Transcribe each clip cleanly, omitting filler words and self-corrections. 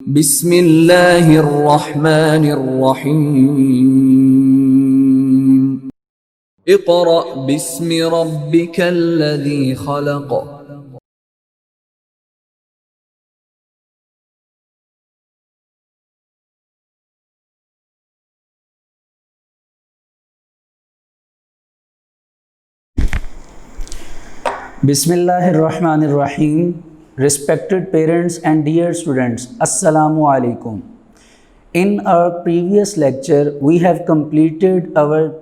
बिस्मिल्लाहिर्रहमानिर्रहीम। Iqra बिस्मि रब्बिकल्लज़ी खलक़। Bismillahirrahmanirrahim. Respected parents and dear students, Assalamu alaikum. In our previous lecture, we have completed our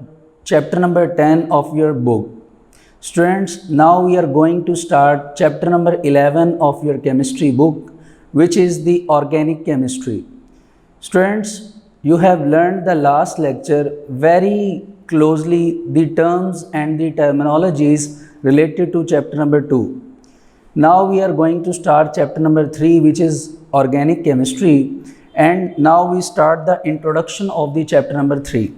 chapter number 10 of your book. Students, now we are going to start chapter number 11 of your chemistry book, which is the organic chemistry. Students, you have learned the last lecture very closely the terms and the terminologies related to chapter number 2. Now we are going to start chapter number 3, which is organic chemistry, and now we start the introduction of the chapter number 3.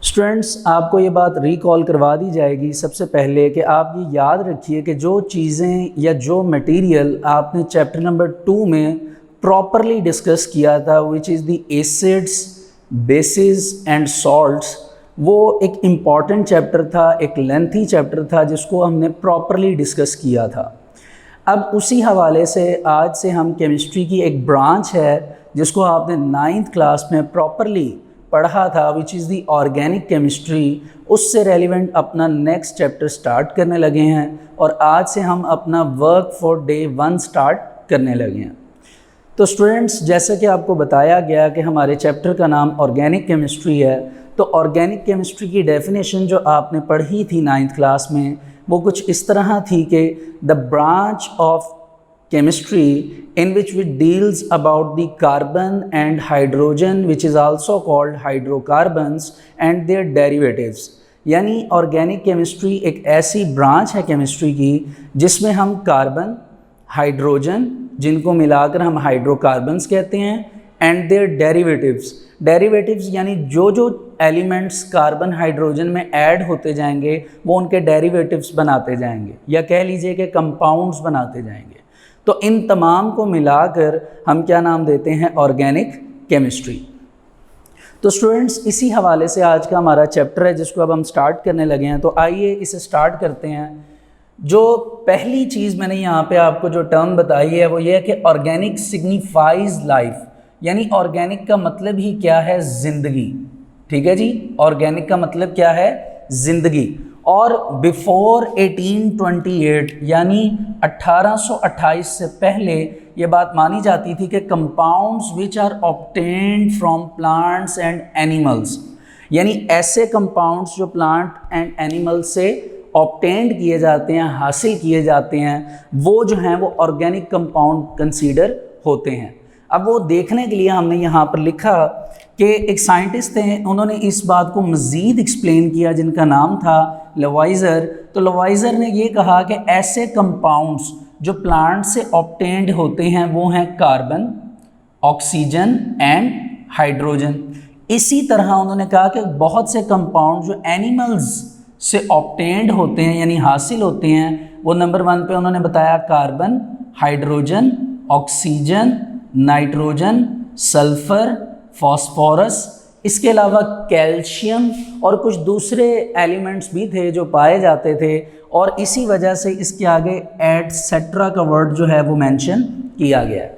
Students, आपको ये बात recall करवा दी जाएगी सबसे पहले कि आप ये याद रखिए कि जो चीज़ें या जो मटेरियल आपने चैप्टर नंबर 2 में प्रॉपरली डिस्कस किया था, which is the acids, basis and salts, वो एक इम्पॉर्टेंट चैप्टर था, एक लेंथी चैप्टर था जिसको हमने प्रॉपरली डिस्कस किया था। अब उसी हवाले से आज से हम केमिस्ट्री की एक ब्रांच है जिसको आपने 9th क्लास में प्रॉपरली पढ़ा था, which is the organic chemistry, उससे रेलिवेंट अपना नेक्स्ट चैप्टर स्टार्ट करने लगे हैं और आज से हम अपना वर्क फॉर डे 1 स्टार्ट करने लगे हैं। तो स्टूडेंट्स, जैसे कि आपको बताया गया कि हमारे चैप्टर का नाम ऑर्गेनिक केमिस्ट्री है, तो ऑर्गेनिक केमिस्ट्री की डेफिनेशन जो आपने पढ़ी थी 9th क्लास में, वो कुछ इस तरह थी कि the branch of chemistry in which it deals about the carbon and hydrogen, which is also called hydrocarbons and their derivatives. यानी ऑर्गेनिक केमिस्ट्री एक ऐसी ब्रांच है केमिस्ट्री की जिसमें हम कार्बन, हाइड्रोजन, जिनको मिलाकर हम हाइड्रोकार्बन्स कहते हैं, एंड देयर डेरिवेटिव्स। डेरिवेटिव्स यानी जो जो एलिमेंट्स कार्बन हाइड्रोजन में ऐड होते जाएंगे वो उनके डेरिवेटिव्स बनाते जाएंगे, या कह लीजिए कि कंपाउंड्स बनाते जाएंगे। तो इन तमाम को मिलाकर हम क्या नाम देते हैं? Organic chemistry. तो स्टूडेंट्स, इसी हवाले से आज का हमारा चैप्टर है जिसको अब हम स्टार्ट करने लगे हैं। तो आइए इसे स्टार्ट करते हैं। जो पहली चीज़ मैंने यहाँ पे आपको जो टर्म बताई है वो ये है कि ऑर्गेनिक सिग्निफाइज लाइफ, यानी ऑर्गेनिक का मतलब ही क्या है? ज़िंदगी। ठीक है जी, ऑर्गेनिक का मतलब क्या है? ज़िंदगी। और बिफोर 1828 यानी 1828 से पहले ये बात मानी जाती थी कि compounds which are obtained from plants and animals, यानी ऐसे कंपाउंड्स जो प्लांट एंड एनिमल से ऑब्टेन्ड किए जाते हैं, हासिल किए जाते हैं, वो जो हैं वो ऑर्गेनिक कंपाउंड कंसीडर होते हैं। अब वो देखने के लिए हमने यहाँ पर लिखा कि एक साइंटिस्ट थे, उन्होंने इस बात को मज़ीद एक्सप्लेन किया जिनका नाम था लवाइज़र। तो लवाइज़र ने ये कहा कि ऐसे कंपाउंड्स जो प्लांट से ऑब्टेन्ड होते हैं वो हैं कार्बन, ऑक्सीजन एंड हाइड्रोजन। इसी तरह उन्होंने कहा कि बहुत से कंपाउंड जो एनिमल्स से ऑब्टेन्ड होते हैं यानी हासिल होते हैं, वो नंबर 1 पे उन्होंने बताया carbon, hydrogen, oxygen, nitrogen, sulphur, phosphorus, इसके अलावा कैल्शियम और कुछ दूसरे एलिमेंट्स भी थे जो पाए जाते थे, और इसी वजह से इसके आगे एटसेट्रा का वर्ड जो है वो मेंशन किया गया है।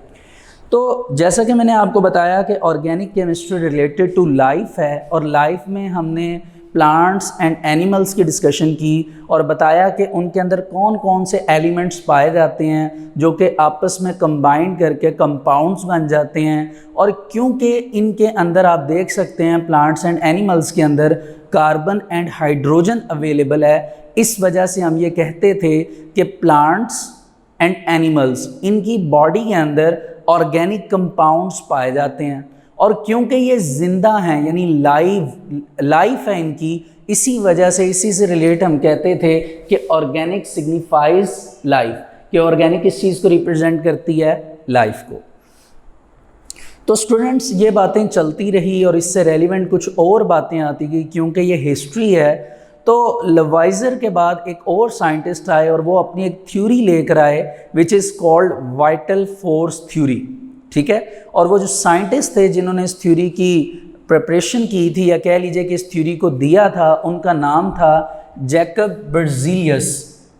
तो जैसा कि मैंने आपको बताया कि organic chemistry related to life है, और लाइफ में हमने प्लांट्स एंड एनिमल्स की डिस्कशन की और बताया कि उनके अंदर कौन कौन से एलिमेंट्स पाए जाते हैं जो कि आपस में कंबाइन करके कंपाउंड्स बन जाते हैं। और क्योंकि इनके अंदर आप देख सकते हैं प्लांट्स एंड एनिमल्स के अंदर कार्बन एंड हाइड्रोजन अवेलेबल है, इस वजह से हम ये कहते थे कि प्लांट्स एंड एनिमल्स, इनकी बॉडी के अंदर ऑर्गेनिक कंपाउंड्स पाए जाते हैं। और क्योंकि ये ज़िंदा हैं यानी लाइफ है इनकी, इसी वजह से, इसी से रिलेट हम कहते थे कि ऑर्गेनिक सिग्निफाइज लाइफ, कि ऑर्गेनिक इस चीज़ को रिप्रेजेंट करती है, लाइफ को। तो स्टूडेंट्स, ये बातें चलती रही और इससे रेलिवेंट कुछ और बातें आती गई क्योंकि ये हिस्ट्री है। तो लवाइज़र के बाद एक और साइंटिस्ट आए और वो अपनी एक थ्योरी लेकर आए which is called vital force theory. ठीक है। और वो जो साइंटिस्ट थे जिन्होंने इस थ्योरी की प्रिपरेशन की थी या कह लीजिए कि इस थ्योरी को दिया था, उनका नाम था जैकब बेrzelius,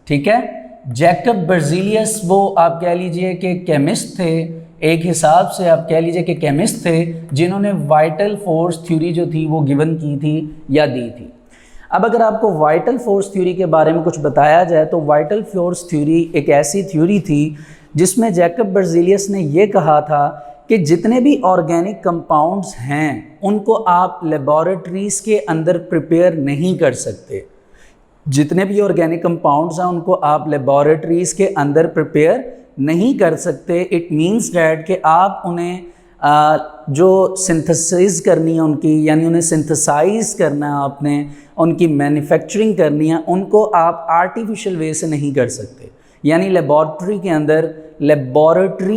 ठीक है। जैकब बेrzelius वो आप कह लीजिए कि केमिस्ट थे, एक हिसाब से आप कह लीजिए कि केमिस्ट थे जिन्होंने वाइटल फोर्स थ्योरी जो थी वो गिवन की थी या दी थी। अब अगर आपको वाइटल फोर्स थ्योरी के बारे में कुछ बताया जाए तो वाइटल फोर्स थ्योरी एक ऐसी थ्योरी थी जिसमें जैकब बेrzelius ने ये कहा था कि जितने भी ऑर्गेनिक कंपाउंड्स हैं उनको आप लेबॉरेटरीज़ के अंदर प्रिपेयर नहीं कर सकते। जितने भी ऑर्गेनिक कंपाउंड्स हैं उनको आप लेबॉरेटरीज़ के अंदर प्रिपेयर नहीं कर सकते। इट मीन्स डैट कि आप उन्हें जो सिंथेसिस करनी है उनकी, यानी उन्हें सिंथेसाइज करना है आपने, उनकी मैन्युफैक्चरिंग करनी है, उनको आप आर्टिफिशियल वे से नहीं कर सकते, यानी लेबॉरेटरी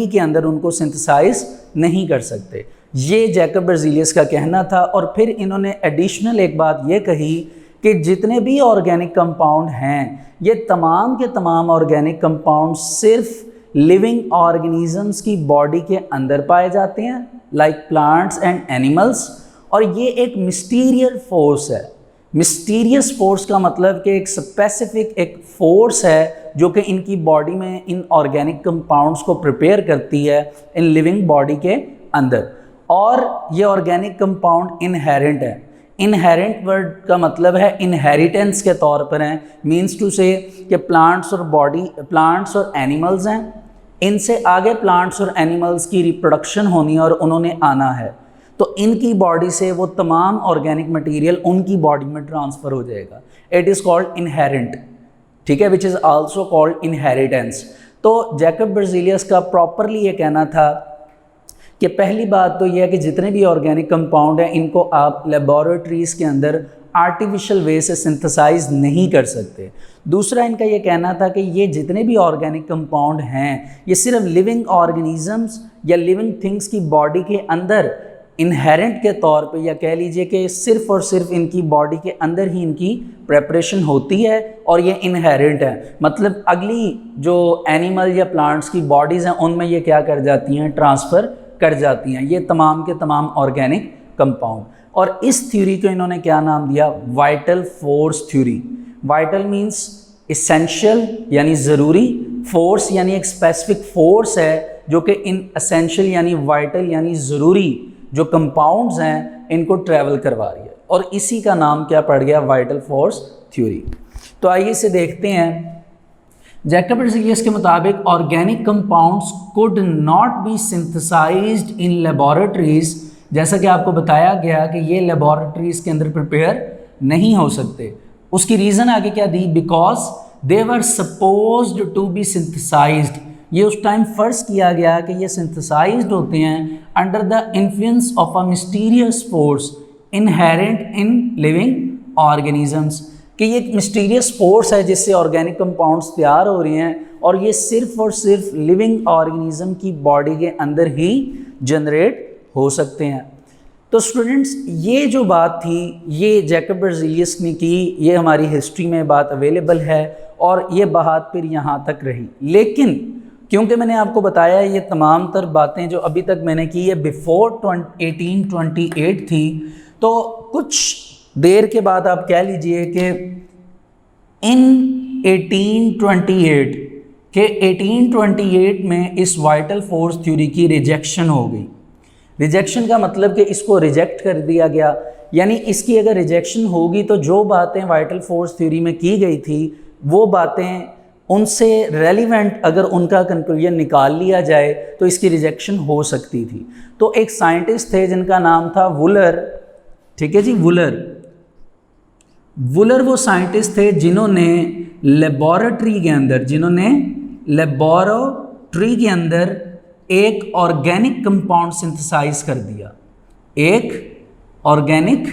के अंदर उनको सिंथेसाइज नहीं कर सकते। ये जैकब बेrzelius का कहना था। और फिर इन्होंने एडिशनल एक बात ये कही कि जितने भी ऑर्गेनिक कंपाउंड हैं ये तमाम के तमाम ऑर्गेनिक कंपाउंड सिर्फ लिविंग ऑर्गेनिजम्स की बॉडी के अंदर पाए जाते हैं, लाइक प्लांट्स एंड एनिमल्स। और ये एक मिस्टीरियस फोर्स है। मिस्टीरियस फोर्स का मतलब कि एक स्पेसिफिक एक फोर्स है जो कि इनकी बॉडी में इन ऑर्गेनिक कंपाउंड्स को प्रिपेयर करती है इन लिविंग बॉडी के अंदर। और ये ऑर्गेनिक कंपाउंड इनहेरेंट है। इनहेरेंट वर्ड का मतलब है इनहेरिटेंस के तौर पर हैं, मीन्स टू से कि प्लांट्स और एनिमल्स हैं, इनसे आगे प्लांट्स और एनिमल्स की रिप्रोडक्शन होनी है और उन्होंने आना है, तो इनकी बॉडी से वो तमाम ऑर्गेनिक मटेरियल उनकी बॉडी में ट्रांसफ़र हो जाएगा। इट इज़ कॉल्ड इनहेरेंट, ठीक है, which is also called inheritance. तो जैकब बेrzelius का प्रॉपरली ये कहना था कि पहली बात तो यह है कि जितने भी ऑर्गेनिक कंपाउंड हैं इनको आप लेबॉरेटरीज़ के अंदर आर्टिफिशियल वे से सिंथेसाइज नहीं कर सकते। दूसरा इनका ये कहना था कि ये जितने भी ऑर्गेनिक कंपाउंड हैं ये सिर्फ लिविंग ऑर्गेनिजम्स या लिविंग थिंग्स की बॉडी के अंदर इनहेरेंट के तौर पे, या कह लीजिए कि सिर्फ और सिर्फ इनकी बॉडी के अंदर ही इनकी प्रेपरेशन होती है और ये इनहेरेंट है। मतलब अगली जो एनिमल या प्लांट्स की बॉडीज़ हैं उनमें ये क्या कर जाती हैं, ट्रांसफ़र कर जाती हैं, ये तमाम के तमाम ऑर्गेनिक कंपाउंड। और इस थ्योरी को इन्होंने क्या नाम दिया, vital force theory. Vital means essential यानी ज़रूरी, फोर्स यानी एक स्पेसिफिक फोर्स है जो कि इन एसेंशियल यानी वाइटल यानी ज़रूरी जो कंपाउंड्स हैं इनको ट्रैवल करवा रही है, और इसी का नाम क्या पड़ गया, वाइटल फोर्स थ्योरी। तो आइए इसे देखते हैं। जैकब बेrzelius के मुताबिक organic compounds could not be synthesised in laboratories, जैसा कि आपको बताया गया कि ये लेबॉरेटरीज के अंदर प्रिपेयर नहीं हो सकते। उसकी रीज़न आगे क्या दी, because they were supposed to be synthesised. ये उस टाइम फ़र्ज़ किया गया कि ये सिंथेसाइज्ड होते हैं under the influence of a mysterious force inherent in living organisms, कि ये एक मिस्टीरियस फोर्स है जिससे ऑर्गेनिक कंपाउंड्स तैयार हो रहे हैं और ये सिर्फ और सिर्फ लिविंग ऑर्गेनिज्म की बॉडी के अंदर ही जनरेट हो सकते हैं। तो स्टूडेंट्स, ये जो बात थी ये जैकब बेrzelius ने की, ये हमारी हिस्ट्री में बात अवेलेबल है और ये बात फिर यहाँ तक रही। लेकिन क्योंकि मैंने आपको बताया ये तमाम तर बातें जो अभी तक मैंने की है बिफोर 1828 थी, तो कुछ देर के बाद आप कह लीजिए कि इन 1828 में इस वाइटल फोर्स थ्योरी की रिजेक्शन हो गई। रिजेक्शन का मतलब कि इसको रिजेक्ट कर दिया गया, यानी इसकी अगर रिजेक्शन होगी तो जो बातें वाइटल फोर्स थ्योरी में की गई थी वो बातें उनसे रेलिवेंट अगर उनका कंक्लूजन निकाल लिया जाए तो इसकी रिजेक्शन हो सकती थी। तो एक साइंटिस्ट थे जिनका नाम था वुलर, ठीक है जी, वुलर वो साइंटिस्ट थे जिन्होंने लेबॉरेटरी के अंदर एक ऑर्गेनिक कंपाउंड सिंथेसाइज कर दिया, एक ऑर्गेनिक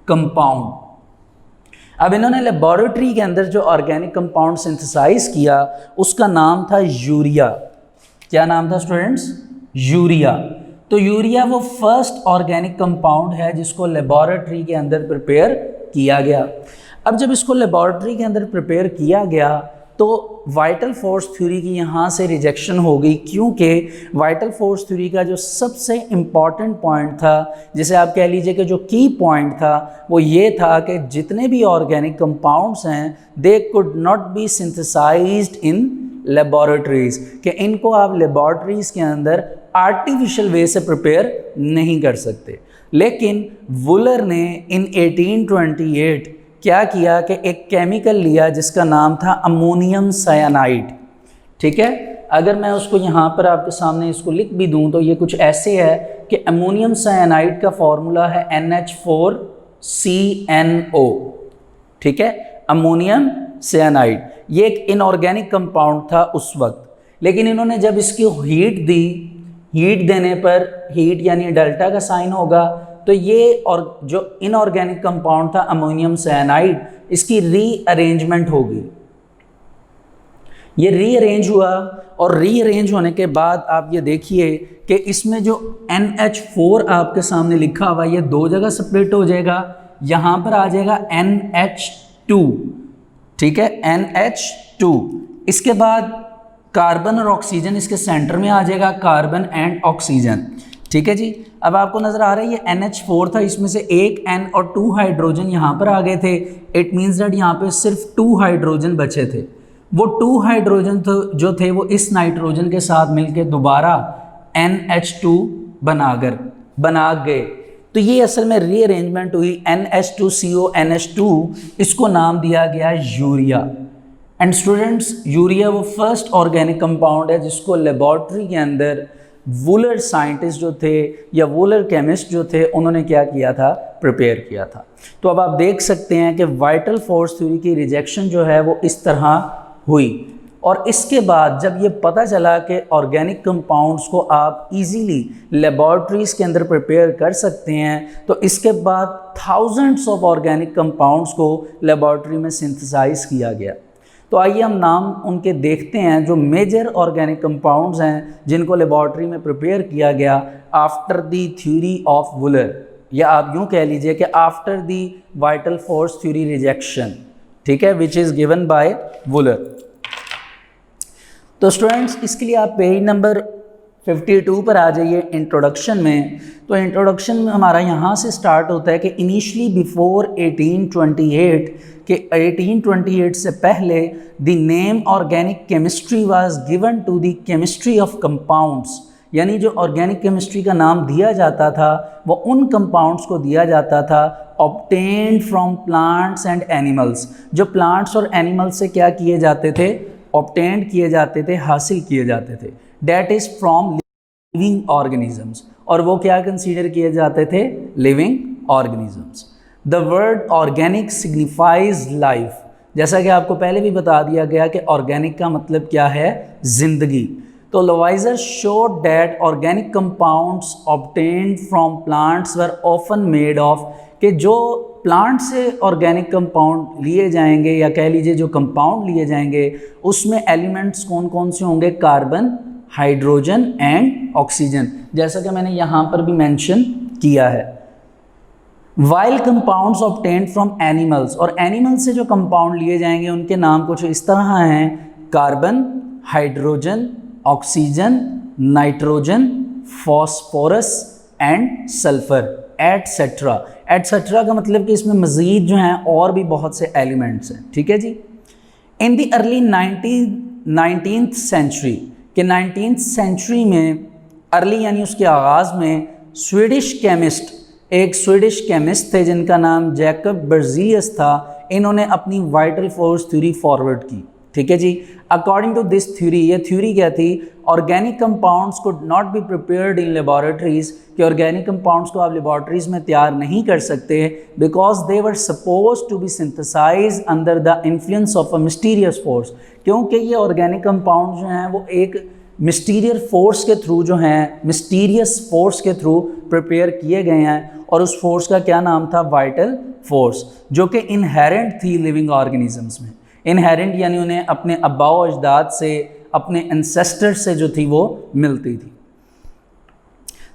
कंपाउंड। अब इन्होंने लेबॉरेटरी के अंदर जो ऑर्गेनिक कंपाउंड सिंथेसाइज किया उसका नाम था यूरिया। क्या नाम था स्टूडेंट्स, यूरिया। तो यूरिया वो फर्स्ट ऑर्गेनिक कंपाउंड है जिसको लेबॉरेटरी के अंदर प्रिपेयर किया गया। अब जब इसको लेबॉरेटरी के अंदर प्रिपेयर किया गया तो वाइटल फोर्स थ्योरी की यहाँ से रिजेक्शन हो गई, क्योंकि वाइटल फोर्स थ्योरी का जो सबसे इम्पॉर्टेंट पॉइंट था, जिसे आप कह लीजिए कि जो की पॉइंट था, वो ये था कि जितने भी ऑर्गेनिक कंपाउंड्स हैं they could not be synthesised in laboratories, कि इनको आप लेबॉरेटरीज के अंदर आर्टिफिशियल वे से प्रिपेयर नहीं कर सकते। लेकिन वुलर ने इन 1828 क्या किया कि एक केमिकल लिया जिसका नाम था अमोनियम साइनाइड। ठीक है, अगर मैं उसको यहाँ पर आपके सामने इसको लिख भी दूँ तो ये कुछ ऐसे है कि अमोनियम साइनाइड का फॉर्मूला है NH4CNO। ठीक है, अमोनियम साइनाइड ये एक इनऑर्गेनिक कंपाउंड था उस वक्त, लेकिन इन्होंने जब इसकी हीट दी, हीट देने पर, हीट यानी डेल्टा का साइन होगा, तो ये और जो इनऑर्गेनिक कंपाउंड था अमोनियम साइनाइड, इसकी रीअरेंजमेंट हो गई। ये रीअरेंज हुआ और रीअरेंज होने के बाद आप ये देखिए कि इसमें जो NH4 आपके सामने लिखा हुआ ये दो जगह स्प्लिट हो जाएगा, यहाँ पर आ जाएगा NH2। ठीक है, NH2। इसके बाद कार्बन और ऑक्सीजन इसके सेंटर में आ जाएगा, कार्बन एंड ऑक्सीजन। ठीक है जी, अब आपको नजर आ रहा है ये NH4 था, इसमें से एक N और 2 हाइड्रोजन यहाँ पर आ गए थे। इट मीन्स दैट यहाँ पे सिर्फ 2 हाइड्रोजन बचे थे। वो 2 हाइड्रोजन तो जो थे वो इस नाइट्रोजन के साथ मिलके दोबारा NH2 बना गए। तो ये असल में रीअरेंजमेंट हुई, NH2CO NH2, इसको नाम दिया गया यूरिया। एंड स्टूडेंट्स, यूरिया वो फर्स्ट ऑर्गेनिक कंपाउंड है जिसको लेबॉर्ट्री के अंदर वुलर साइंटिस्ट जो थे या वुलर केमिस्ट जो थे उन्होंने क्या किया था, प्रिपेयर किया था। तो अब आप देख सकते हैं कि वाइटल फोर्स थ्योरी की रिजेक्शन जो है वो इस तरह हुई। और इसके बाद जब ये पता चला कि ऑर्गेनिक कंपाउंड्स को आप इजीली लेबॉर्ट्रीज़ के अंदर प्रिपेयर कर सकते हैं, तो इसके बाद थाउजेंड्स ऑफ ऑर्गेनिक कंपाउंड्स को लेबॉर्ट्री में सिंथेसाइज किया गया। तो आइए हम नाम उनके देखते हैं, जो मेजर ऑर्गेनिक कंपाउंड्स हैं जिनको लेबॉर्ट्री में प्रिपेयर किया गया after the theory of Wular, या आप यूँ कह लीजिए कि after the vital force theory rejection. ठीक है, which is given by Wular. तो स्टूडेंट्स, इसके लिए आप पेज नंबर 52 पर आ जाइए इंट्रोडक्शन में। तो इंट्रोडक्शन में हमारा यहाँ से स्टार्ट होता है कि इनिशियली बिफोर 1828, कि 1828 से पहले the name organic chemistry was given to the chemistry of compounds, यानी जो ऑर्गेनिक केमिस्ट्री का नाम दिया जाता था वो उन कंपाउंड्स को दिया जाता था obtained from plants and animals, जो प्लांट्स और एनिमल्स से क्या किए जाते थे, ऑब्टेन्ड किए जाते थे, हासिल किए जाते थे। That is from living organisms, और वो क्या कंसीडर किए जाते थे, living organisms. The word organic signifies life, जैसा कि आपको पहले भी बता दिया गया कि ऑर्गेनिक का मतलब क्या है, जिंदगी। तो Lavoisier showed that organic compounds obtained from plants were often made of, कि जो प्लांट से ऑर्गेनिक कंपाउंड लिए जाएंगे या कह लीजिए जो कंपाउंड लिए जाएंगे उसमें एलिमेंट्स कौन कौन से होंगे, कार्बन, हाइड्रोजन एंड ऑक्सीजन, जैसा कि मैंने यहाँ पर भी मेंशन किया है। While compounds obtained from animals, और एनिमल से जो कंपाउंड लिए जाएंगे उनके नाम कुछ इस तरह हैं, carbon, hydrogen, oxygen, nitrogen, phosphorus and sulphur etcetera. Etcetera का मतलब कि इसमें मज़ीद जो हैं और भी बहुत से एलिमेंट्स हैं। ठीक है जी। In the early 19th century, के 19th सेंचुरी में, अर्ली यानी उसके आगाज़ में, स्वीडिश केमिस्ट, एक स्वीडिश केमिस्ट थे जिनका नाम जैकब बेrzelius था, इन्होंने अपनी वाइटल फोर्स थ्योरी फॉरवर्ड की। ठीक है जी। अकॉर्डिंग टू दिस थ्योरी, ये थ्योरी क्या थी, organic compounds could not be prepared in laboratories, कि ऑर्गेनिक कंपाउंड्स को आप लेबॉरेटरीज में तैयार नहीं कर सकते, because they were suppose to be synthesize under the influence of a mysterious force, क्योंकि ये ऑर्गेनिक कंपाउंड जो हैं वो एक मिस्टीरियस फोर्स के थ्रू जो हैं, मिस्टीरियस फोर्स के थ्रू प्रिपेयर किए गए हैं, और उस फोर्स का क्या नाम था, वाइटल फोर्स, जो कि इनहेरेंट थी लिविंग ऑर्गेनिजम्स में। इनहेरेंट यानी उन्हें अपने अब्बाओ अजदाद से, अपने एंसेस्टर से जो थी वो मिलती थी।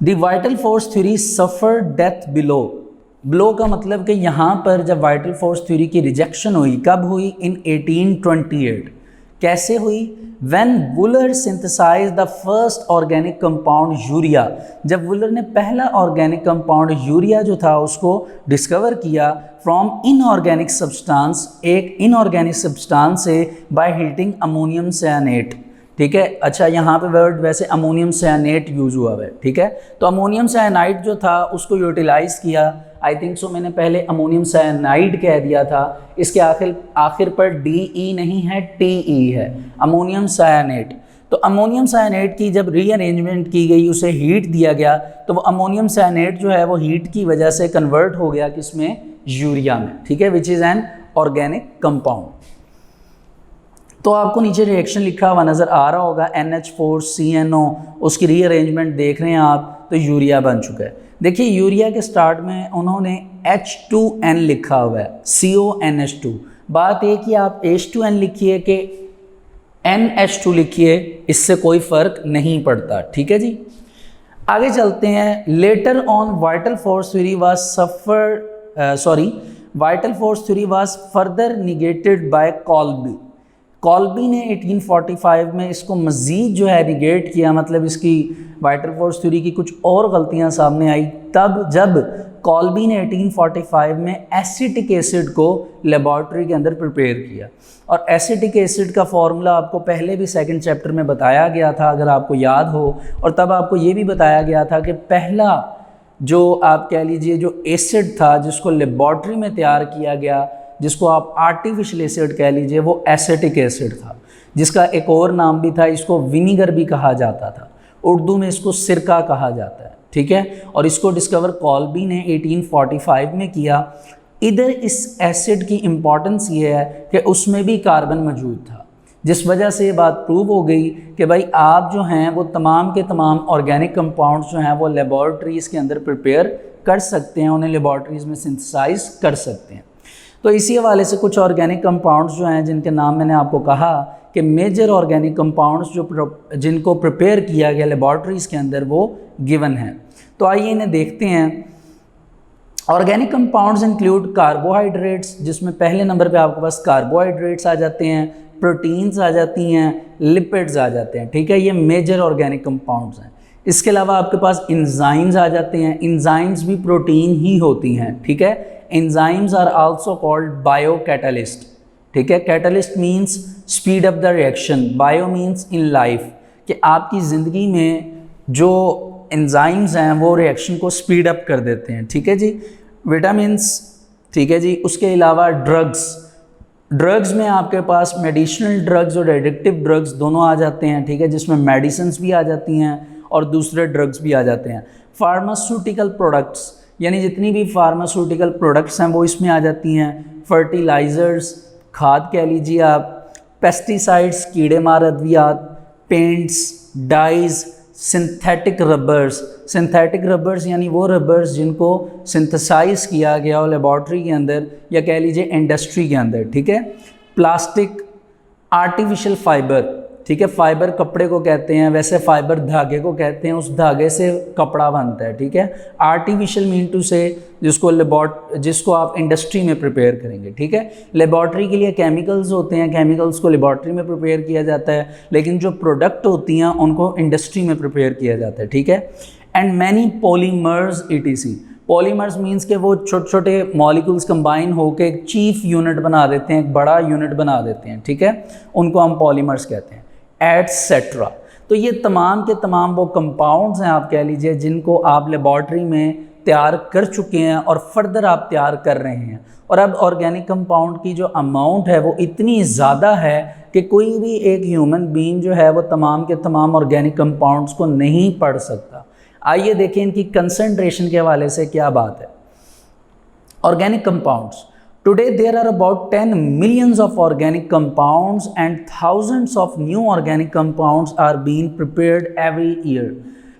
The vital force theory suffer death below, below का मतलब कि यहाँ पर जब वाइटल फोर्स थ्योरी की रिजेक्शन हुई, कब हुई, इन 1828, कैसे हुई? When Wular synthesise the first organic compound urea, जब वुलर ने पहला ऑर्गेनिक कंपाउंड यूरिया जो था उसको डिस्कवर किया फ्रॉम इनऑर्गेनिक सब्सटेंस, एक इनऑर्गेनिक सब्सटेंस से, बाय हीटिंग अमोनियम सायनेट। ठीक है, अच्छा यहाँ पे वर्ड वैसे अमोनियम सायनेट यूज़ हुआ है। ठीक है, तो अमोनियम सायनाइड जो था उसको यूटिलाइज़ किया। आई थिंक सो मैंने पहले अमोनियम सायनाइड कह दिया था, इसके आखिर पर DE नहीं है, TE है, अमोनियम सायनेट। तो अमोनियम सायनेट की जब रीअरेंजमेंट की गई, उसे हीट दिया गया, तो वो अमोनियम सायनेट जो है वो हीट की वजह से कन्वर्ट हो गया किसमें? यूरिया में। ठीक है, which is an organic compound. तो आपको नीचे रिएक्शन लिखा हुआ नज़र आ रहा होगा, NH4CNO, उसकी रीअरेंजमेंट देख रहे हैं आप, तो यूरिया बन चुका है। देखिए यूरिया के स्टार्ट में उन्होंने H2N लिखा हुआ है, CONH2। बात है कि आप H2N लिखिए कि NH2 लिखिए, इससे कोई फ़र्क नहीं पड़ता। ठीक है जी, आगे चलते हैं। Later on vital force theory was further negated by Kolbe. Kolbe ने 1845 में इसको मज़ीद जो है निगेट किया, मतलब इसकी वाइटल फोर्स थ्योरी की कुछ और गलतियां सामने आई, तब जब कॉल्बी ने 1845 में एसिटिक एसिड को लेबॉर्ट्री के अंदर प्रिपेयर किया। और एसिटिक एसिड का फॉर्मूला आपको पहले भी सेकंड चैप्टर में बताया गया था, अगर आपको याद हो, और तब आपको ये भी बताया गया था कि पहला जो आप कह लीजिए जो एसिड था जिसको लेबॉर्ट्री में तैयार किया गया, जिसको आप आर्टिफिशियल एसिड कह लीजिए, वो एसिटिक एसिड था, जिसका एक और नाम भी था, इसको विनीगर भी कहा जाता था, उर्दू में इसको सिरका कहा जाता है। ठीक है, और इसको डिस्कवर कॉल्बी ने 1845 में किया। इधर इस एसिड की इम्पॉर्टेंस ये है कि उसमें भी कार्बन मौजूद था, जिस वजह से ये बात प्रूव हो गई कि भाई आप जो हैं वो तमाम के तमाम ऑर्गेनिक कंपाउंड्स जो हैं वो लेबॉर्ट्रीज़ के अंदर प्रिपेयर कर सकते हैं, उन्हें लेबॉर्ट्रीज़ में सिंथेसाइज कर सकते हैं। तो इसी हवाले से कुछ ऑर्गेनिक कंपाउंड्स जो हैं जिनके नाम मैंने आपको कहा कि मेजर ऑर्गेनिक कंपाउंड्स जिनको प्रिपेयर किया गया लेबॉर्ट्रीज़ के अंदर, वो गिवन है। तो आइए इन्हें देखते हैं। ऑर्गेनिक कंपाउंड्स इंक्लूड कार्बोहाइड्रेट्स, जिसमें पहले नंबर पे आपके पास कार्बोहाइड्रेट्स आ जाते हैं, प्रोटीन्स आ जाती हैं, लिपिड्स आ जाते हैं। ठीक है, ये मेजर ऑर्गेनिक कंपाउंड्स हैं। इसके अलावा आपके पास इंजाइम्स आ जाते हैं, इंजाइम्स भी प्रोटीन ही होती हैं। ठीक है, enzymes are also called biocatalyst। ठीक है, catalyst means speed up the reaction, bio means in life, कि आपकी ज़िंदगी में जो एंजाइम्स हैं वो रिएक्शन को स्पीड अप कर देते हैं। ठीक है जी, विटामिन्स। ठीक है जी, उसके अलावा ड्रग्स में आपके पास मेडिसिनल ड्रग्स और एडिक्टिव ड्रग्स दोनों आ जाते हैं। ठीक है, जिसमें मेडिसिन भी आ जाती हैं और दूसरे ड्रग्स भी आ जाते हैं। फार्मास्यूटिकल प्रोडक्ट्स, यानी जितनी भी फार्मास्यूटिकल प्रोडक्ट्स हैं वो इसमें आ जाती हैं। फर्टिलाइज़र्स, खाद कह लीजिए आप, पेस्टिसाइड्स, कीड़े मार अद्वियात, पेंट्स, डाइज, सिंथेटिक रबर्स यानी वो रबर्स जिनको सिंथेसाइज किया गया हो लेबॉर्ट्री के अंदर या कह लीजिए इंडस्ट्री के अंदर। ठीक है, प्लास्टिक, आर्टिफिशियल फाइबर। ठीक है, फाइबर कपड़े को कहते हैं, वैसे फाइबर धागे को कहते हैं, उस धागे से कपड़ा बनता है। ठीक है, आर्टिफिशियल मीन टू से जिसको आप इंडस्ट्री में प्रिपेयर करेंगे। ठीक है, लेबॉर्ट्री के लिए केमिकल्स होते हैं, केमिकल्स को लेबॉर्ट्री में प्रिपेयर किया जाता है, लेकिन जो प्रोडक्ट होती हैं उनको इंडस्ट्री में प्रिपेयर किया जाता है। ठीक है, and many polymers ETC। Polymers means के वो छोटे छोटे मॉलिक्यूल्स कंबाइन होकर एक चीफ यूनिट बना देते हैं, एक बड़ा यूनिट बना देते हैं। ठीक है, उनको हम पॉलीमर्स कहते हैं, एटसेट्रा। तो ये तमाम के तमाम वो कंपाउंड्स हैं आप कह लीजिए जिनको आप लेबॉर्ट्री में तैयार कर चुके हैं और फर्दर आप तैयार कर रहे हैं। और अब ऑर्गेनिक कंपाउंड की जो अमाउंट है वो इतनी ज़्यादा है कि कोई भी एक ह्यूमन बीइंग जो है वो तमाम के तमाम ऑर्गेनिक कंपाउंड्स को नहीं पढ़ सकता। आइए देखें इनकी कंसंट्रेशन के हवाले से क्या बात है। Organic compounds, today there are about 10 millions of organic compounds and thousands of new organic compounds are being prepared every year।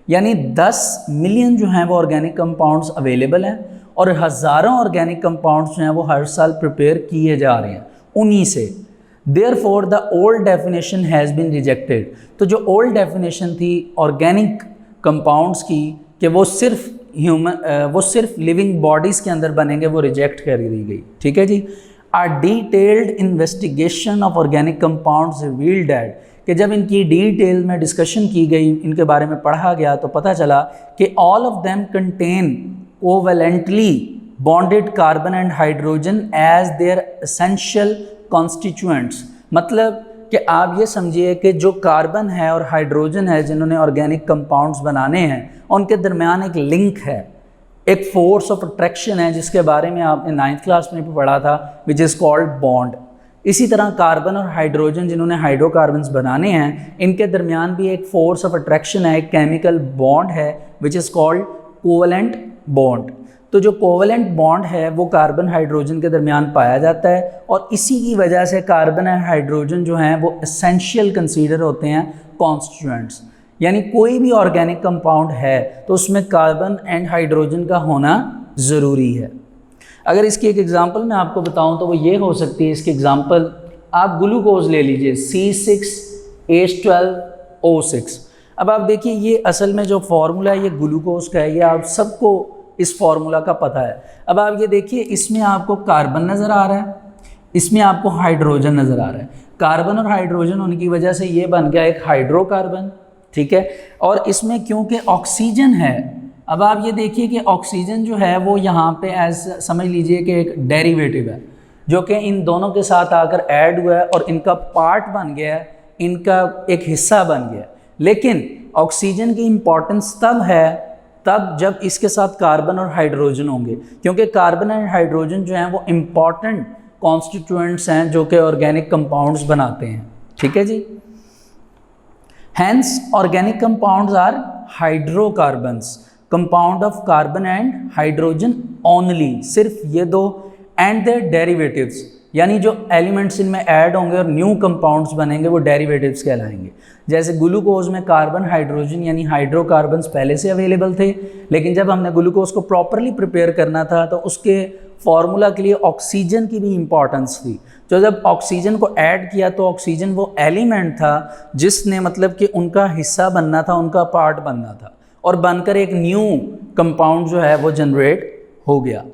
यानी 10 मिलियन जो हैं वो ऑर्गेनिक कंपाउंड्स अवेलेबल हैं और हज़ारों ऑर्गेनिक कंपाउंड्स जो हैं वो हर साल प्रिपेयर किए जा रहे हैं उन्हीं से। Therefore the old definition has been rejected। तो जो ओल्ड डेफिनेशन थी ऑर्गेनिक कंपाउंड्स की कि वो सिर्फ लिविंग बॉडीज़ के अंदर बनेंगे, वो रिजेक्ट कर दी गई। ठीक है जी, A detailed investigation of organic compounds revealed that कि जब इनकी डिटेल में डिस्कशन की गई, इनके बारे में पढ़ा गया, तो पता चला कि all of them contain covalently bonded carbon and hydrogen as their essential constituents। मतलब कि आप ये समझिए कि जो कार्बन है और हाइड्रोजन है जिन्होंने ऑर्गेनिक कंपाउंड्स बनाने हैं, उनके दरमियान एक लिंक है, एक फोर्स ऑफ अट्रैक्शन है जिसके बारे में आपने 9th क्लास में भी पढ़ा था, विच इज़ कॉल्ड बॉन्ड। इसी तरह कार्बन और हाइड्रोजन जिन्होंने हाइड्रोकार्बन्स बनाने हैं, इनके दरमियान भी एक फोर्स ऑफ अट्रैक्शन है, एक केमिकल बॉन्ड है which is called covalent bond. तो जो कोवलेंट बॉन्ड है वो कार्बन हाइड्रोजन के दरमियान पाया जाता है और इसी की वजह से कार्बन एंड हाइड्रोजन जो हैं वो एसेंशियल कंसीडर होते हैं कॉन्स्टिट्यूएंट्स। यानी कोई भी ऑर्गेनिक कंपाउंड है तो उसमें कार्बन एंड हाइड्रोजन का होना ज़रूरी है। अगर इसकी एक एग्जांपल मैं आपको बताऊं तो वो ये हो सकती है, इसकी एग्जांपल आप ग्लूकोज ले लीजिए C6H12O6। अब आप देखिए ये असल में जो फार्मूला है ये ग्लूकोज का है, ये आप सबको इस फार्मूला का पता है। अब आप ये देखिए इसमें आपको कार्बन नज़र आ रहा है, इसमें आपको हाइड्रोजन नज़र आ रहा है। कार्बन और हाइड्रोजन होने की वजह से ये बन गया एक हाइड्रोकार्बन, ठीक है। और इसमें क्योंकि ऑक्सीजन है, अब आप ये देखिए कि ऑक्सीजन जो है वो यहाँ पे एज समझ लीजिए कि एक डेरिवेटिव है जो कि इन दोनों के साथ आकर ऐड हुआ है और इनका पार्ट बन गया है, इनका एक हिस्सा बन गया। लेकिन ऑक्सीजन की इम्पॉर्टेंस तब है तब जब इसके साथ कार्बन और हाइड्रोजन होंगे, क्योंकि कार्बन एंड हाइड्रोजन जो हैं वो इम्पॉर्टेंट कॉन्स्टिट्यूएंट्स हैं जो कि ऑर्गेनिक कंपाउंड्स बनाते हैं, ठीक है जी। Hence organic compounds are hydrocarbons, compound of carbon and hydrogen only, सिर्फ ये दो, एंड देयर डेरिवेटिव्स, यानी जो एलिमेंट्स इनमें ऐड होंगे और न्यू कंपाउंड्स बनेंगे वो डेरिवेटिव्स कहलाएंगे। जैसे ग्लूकोज में कार्बन हाइड्रोजन यानी हाइड्रोकार्बन्स पहले से अवेलेबल थे, लेकिन जब हमने ग्लूकोज को प्रॉपरली प्रिपेयर करना था तो उसके फार्मूला के लिए ऑक्सीजन की भी इम्पॉर्टेंस थी। तो जब ऑक्सीजन को ऐड किया तो ऑक्सीजन वो एलिमेंट था जिसने मतलब कि उनका हिस्सा बनना था, उनका पार्ट बनना था और बनकर एक न्यू कंपाउंड जो है वो जनरेट हो गया।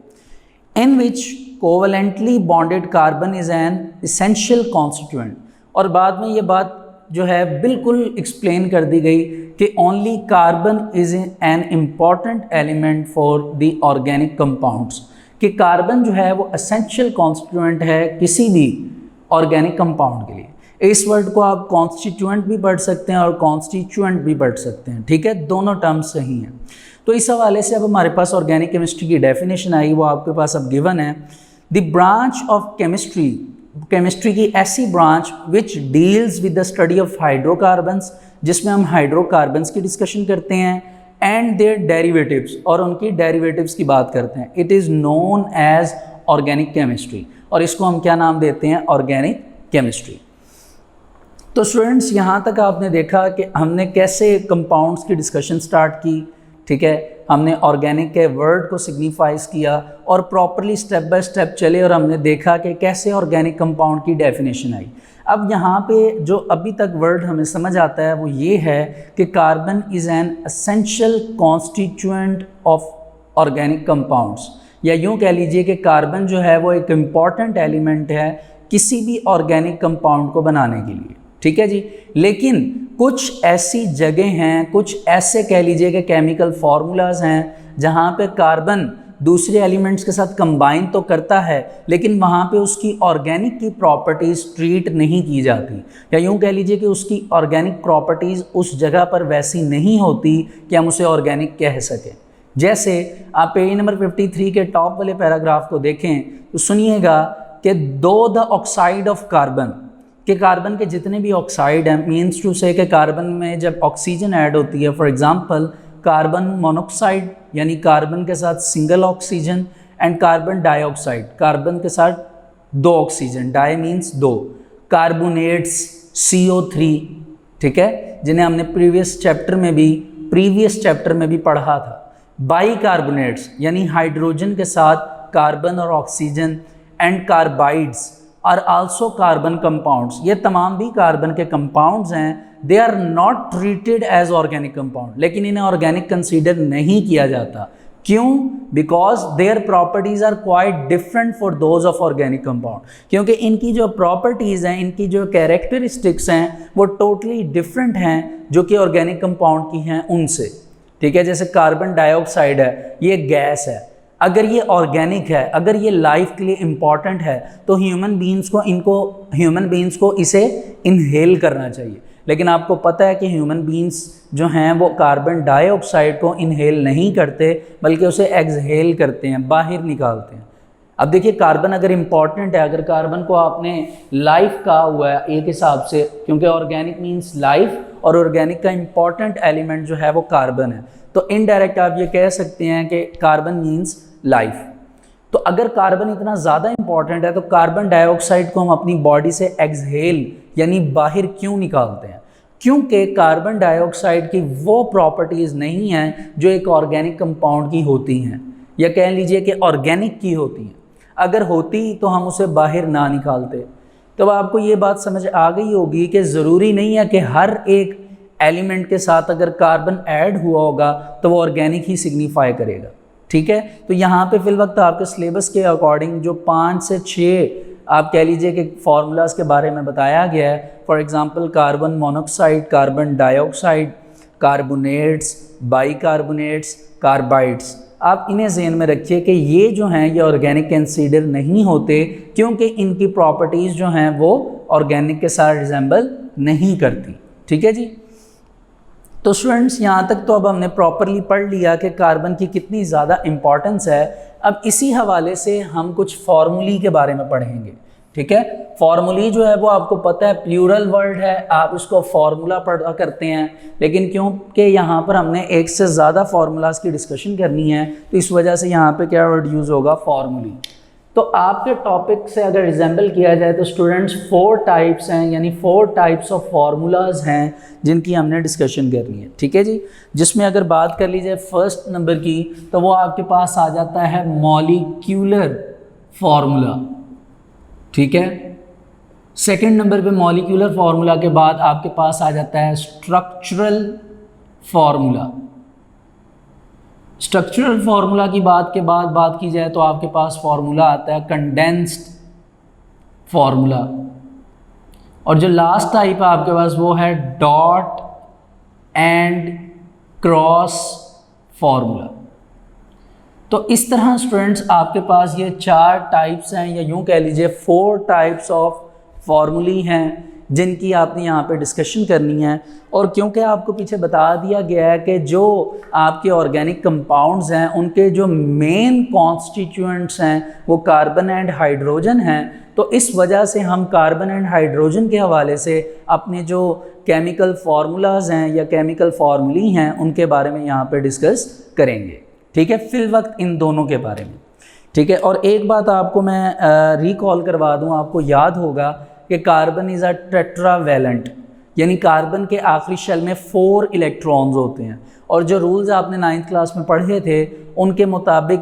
In which covalently bonded carbon is an essential constituent. और बाद में ये बात जो है बिल्कुल एक्सप्लेन कर दी गई कि only carbon is an important element for the organic compounds, कि कार्बन जो है वो एसेंशियल कॉन्स्टिट्यूएंट है किसी भी ऑर्गेनिक कंपाउंड के लिए। इस वर्ड को आप कॉन्स्टिट्यूएंट भी पढ़ सकते हैं और कॉन्स्टिट्यूएंट भी पढ़ सकते हैं, ठीक है, दोनों टर्म्स सही हैं। तो इस हवाले से अब हमारे पास ऑर्गेनिक केमिस्ट्री की डेफिनेशन आई, वो आपके पास अब गिवन है। The branch of chemistry, chemistry की ऐसी branch which deals with the study of hydrocarbons, जिसमें हम हाइड्रोकार्बन्स की डिस्कशन करते हैं, एंड देयर डेरिवेटिव्स, और उनकी डेरिवेटिव्स की बात करते हैं। It is known as organic chemistry, और इसको हम क्या नाम देते हैं, ऑर्गेनिक केमिस्ट्री। तो स्टूडेंट्स यहाँ तक आपने देखा कि हमने कैसे कंपाउंड्स की डिस्कशन स्टार्ट की, ठीक है, हमने ऑर्गेनिक के वर्ड को सिग्निफाइज किया और प्रॉपरली स्टेप बाय स्टेप चले और हमने देखा कि कैसे ऑर्गेनिक कंपाउंड की डेफिनेशन आई। अब यहाँ पे जो अभी तक वर्ड हमें समझ आता है वो ये है कि carbon is an essential constituent of organic compounds, या यूँ कह लीजिए कि कार्बन जो है वो एक इम्पॉर्टेंट एलिमेंट है किसी भी ऑर्गेनिक कंपाउंड को बनाने के लिए, ठीक है जी। लेकिन कुछ ऐसी जगह हैं, कुछ ऐसे कह लीजिए कि केमिकल फार्मूलाज हैं जहाँ पे कार्बन दूसरे एलिमेंट्स के साथ कंबाइन तो करता है लेकिन वहाँ पे उसकी ऑर्गेनिक की प्रॉपर्टीज़ ट्रीट नहीं की जाती, या यूँ कह लीजिए कि उसकी ऑर्गेनिक प्रॉपर्टीज़ उस जगह पर वैसी नहीं होती कि हम उसे ऑर्गेनिक कह सकें। जैसे आप पेज नंबर 53 के टॉप वाले पैराग्राफ को देखें तो सुनिएगा कि दो द ऑक्साइड ऑफ कार्बन, कि कार्बन के जितने भी ऑक्साइड हैं, मीन्स टू से कि कार्बन में जब ऑक्सीजन ऐड होती है, फॉर एग्जांपल कार्बन मोनोक्साइड यानी कार्बन के साथ single oxygen, and carbon dioxide carbon के साथ दो ऑक्सीजन, डाई मीन्स दो, कार्बोनेट्स CO3, ठीक है, जिन्हें हमने प्रीवियस चैप्टर में भी पढ़ा था। बाइकार्बोनेट्स यानी हाइड्रोजन के साथ कार्बन और oxygen, and carbides are also carbon compounds, ये तमाम भी कार्बन के कंपाउंड्स हैं। They are not treated as organic compound, लेकिन इन्हें ऑर्गेनिक कंसीडर नहीं किया जाता। क्यों? Because their properties are quite different for those of organic compound, क्योंकि इनकी जो प्रॉपर्टीज़ हैं, इनकी जो कैरेक्टरिस्टिक्स हैं वो टोटली डिफरेंट हैं जो कि ऑर्गेनिक कंपाउंड की हैं उनसे। ठीक है, जैसे कार्बन डाइऑक्साइड है, ये गैस है, अगर ये ऑर्गेनिक है, अगर ये लाइफ के लिए इम्पॉर्टेंट है तो ह्यूमन बींग्स को इसे इनहेल करना चाहिए। लेकिन आपको पता है कि ह्यूमन बींग्स जो हैं वो कार्बन डाइऑक्साइड को इनहेल नहीं करते बल्कि उसे एक्सहेल करते हैं, बाहर निकालते हैं। अब देखिए, कार्बन अगर इम्पॉर्टेंट है, अगर कार्बन को आपने लाइफ कहा हुआ है एक हिसाब से, क्योंकि ऑर्गेनिक मीन्स लाइफ और ऑर्गेनिक का इम्पॉर्टेंट एलिमेंट जो है वो कार्बन है, तो इनडायरेक्ट आप ये कह सकते हैं कि कार्बन मीन्स लाइफ। तो अगर कार्बन इतना ज़्यादा इम्पॉर्टेंट है तो कार्बन डाइऑक्साइड को हम अपनी बॉडी से एक्सहेल यानी बाहर क्यों निकालते हैं? क्योंकि कार्बन डाइऑक्साइड की वो प्रॉपर्टीज़ नहीं हैं जो एक ऑर्गेनिक कंपाउंड की होती हैं, या कह लीजिए कि ऑर्गेनिक की होती हैं। अगर होती तो हम उसे बाहर ना निकालते। तो आपको ये बात समझ आ गई होगी कि ज़रूरी नहीं है कि हर एक एलिमेंट के साथ अगर कार्बन ऐड हुआ होगा तो वो ऑर्गेनिक ही सिग्निफाई करेगा। ठीक है, तो यहाँ पे फिल वक्त आपके सिलेबस के अकॉर्डिंग जो 5 से 6 आप कह लीजिए कि फार्मूलाज के बारे में बताया गया है। For example carbon monoxide, carbon dioxide, carbonates, bicarbonates, carbides, आप इन्हें ज़हन में रखिए कि ये जो हैं ये ऑर्गेनिक कंसीडर नहीं होते क्योंकि इनकी प्रॉपर्टीज़ जो हैं वो ऑर्गेनिक के साथ रिजेंबल नहीं करती। ठीक है जी, तो स्टूडेंट्स यहाँ तक तो अब हमने प्रॉपरली पढ़ लिया कि कार्बन की कितनी ज़्यादा इम्पॉर्टेंस है। अब इसी हवाले से हम कुछ फार्मूली के बारे में पढ़ेंगे। ठीक है, फार्मूली जो है वो आपको पता है प्लूरल वर्ड है, आप इसको फार्मूला पढ़ा करते हैं, लेकिन क्योंकि यहाँ पर हमने एक से ज़्यादा फार्मूलाज की डिस्कशन करनी है तो इस वजह से यहाँ पे क्या वर्ड यूज़ होगा? फार्मूली। तो आपके टॉपिक से अगर रिजेंबल किया जाए तो स्टूडेंट्स 4 टाइप्स हैं, यानी 4 टाइप्स ऑफ फार्मूलाज हैं जिनकी हमने डिस्कशन करनी है। ठीक है जी, जिसमें अगर बात कर लीजिए फर्स्ट नंबर की तो वो आपके पास आ जाता है मॉलिक्यूलर फार्मूला। ठीक है, सेकंड नंबर पे मॉलिक्यूलर फार्मूला के बाद आपके पास आ जाता है स्ट्रक्चरल फार्मूला। स्ट्रक्चरल फार्मूला की बात के बाद बात की जाए तो आपके पास फार्मूला आता है कंडेंस्ड फार्मूला, और जो लास्ट टाइप है आपके पास वो है डॉट एंड क्रॉस फार्मूला। तो इस तरह स्टूडेंट्स आपके पास ये 4 टाइप्स हैं, या यूँ कह लीजिए 4 टाइप्स ऑफ फार्मूली हैं जिनकी आपने यहाँ पे डिस्कशन करनी है। और क्योंकि आपको पीछे बता दिया गया है कि जो आपके ऑर्गेनिक कंपाउंड्स हैं उनके जो मेन कॉन्स्टिट्यूएंट्स हैं वो कार्बन एंड हाइड्रोजन हैं, तो इस वजह से हम कार्बन एंड हाइड्रोजन के हवाले से अपने जो केमिकल फार्मूलाज हैं या केमिकल फार्मूली हैं उनके बारे में यहाँ पे डिस्कस करेंगे। ठीक है, फिल वक्त इन दोनों के बारे में। ठीक है, और एक बात आपको मैं रिकॉल करवा दूँ, आपको याद होगा कि कार्बन इज़ अ टेट्रावैलेंट, यानी कार्बन के आखिरी शेल में 4 इलेक्ट्रॉन्स होते हैं, और जो रूल्स आपने 9th क्लास में पढ़े थे उनके मुताबिक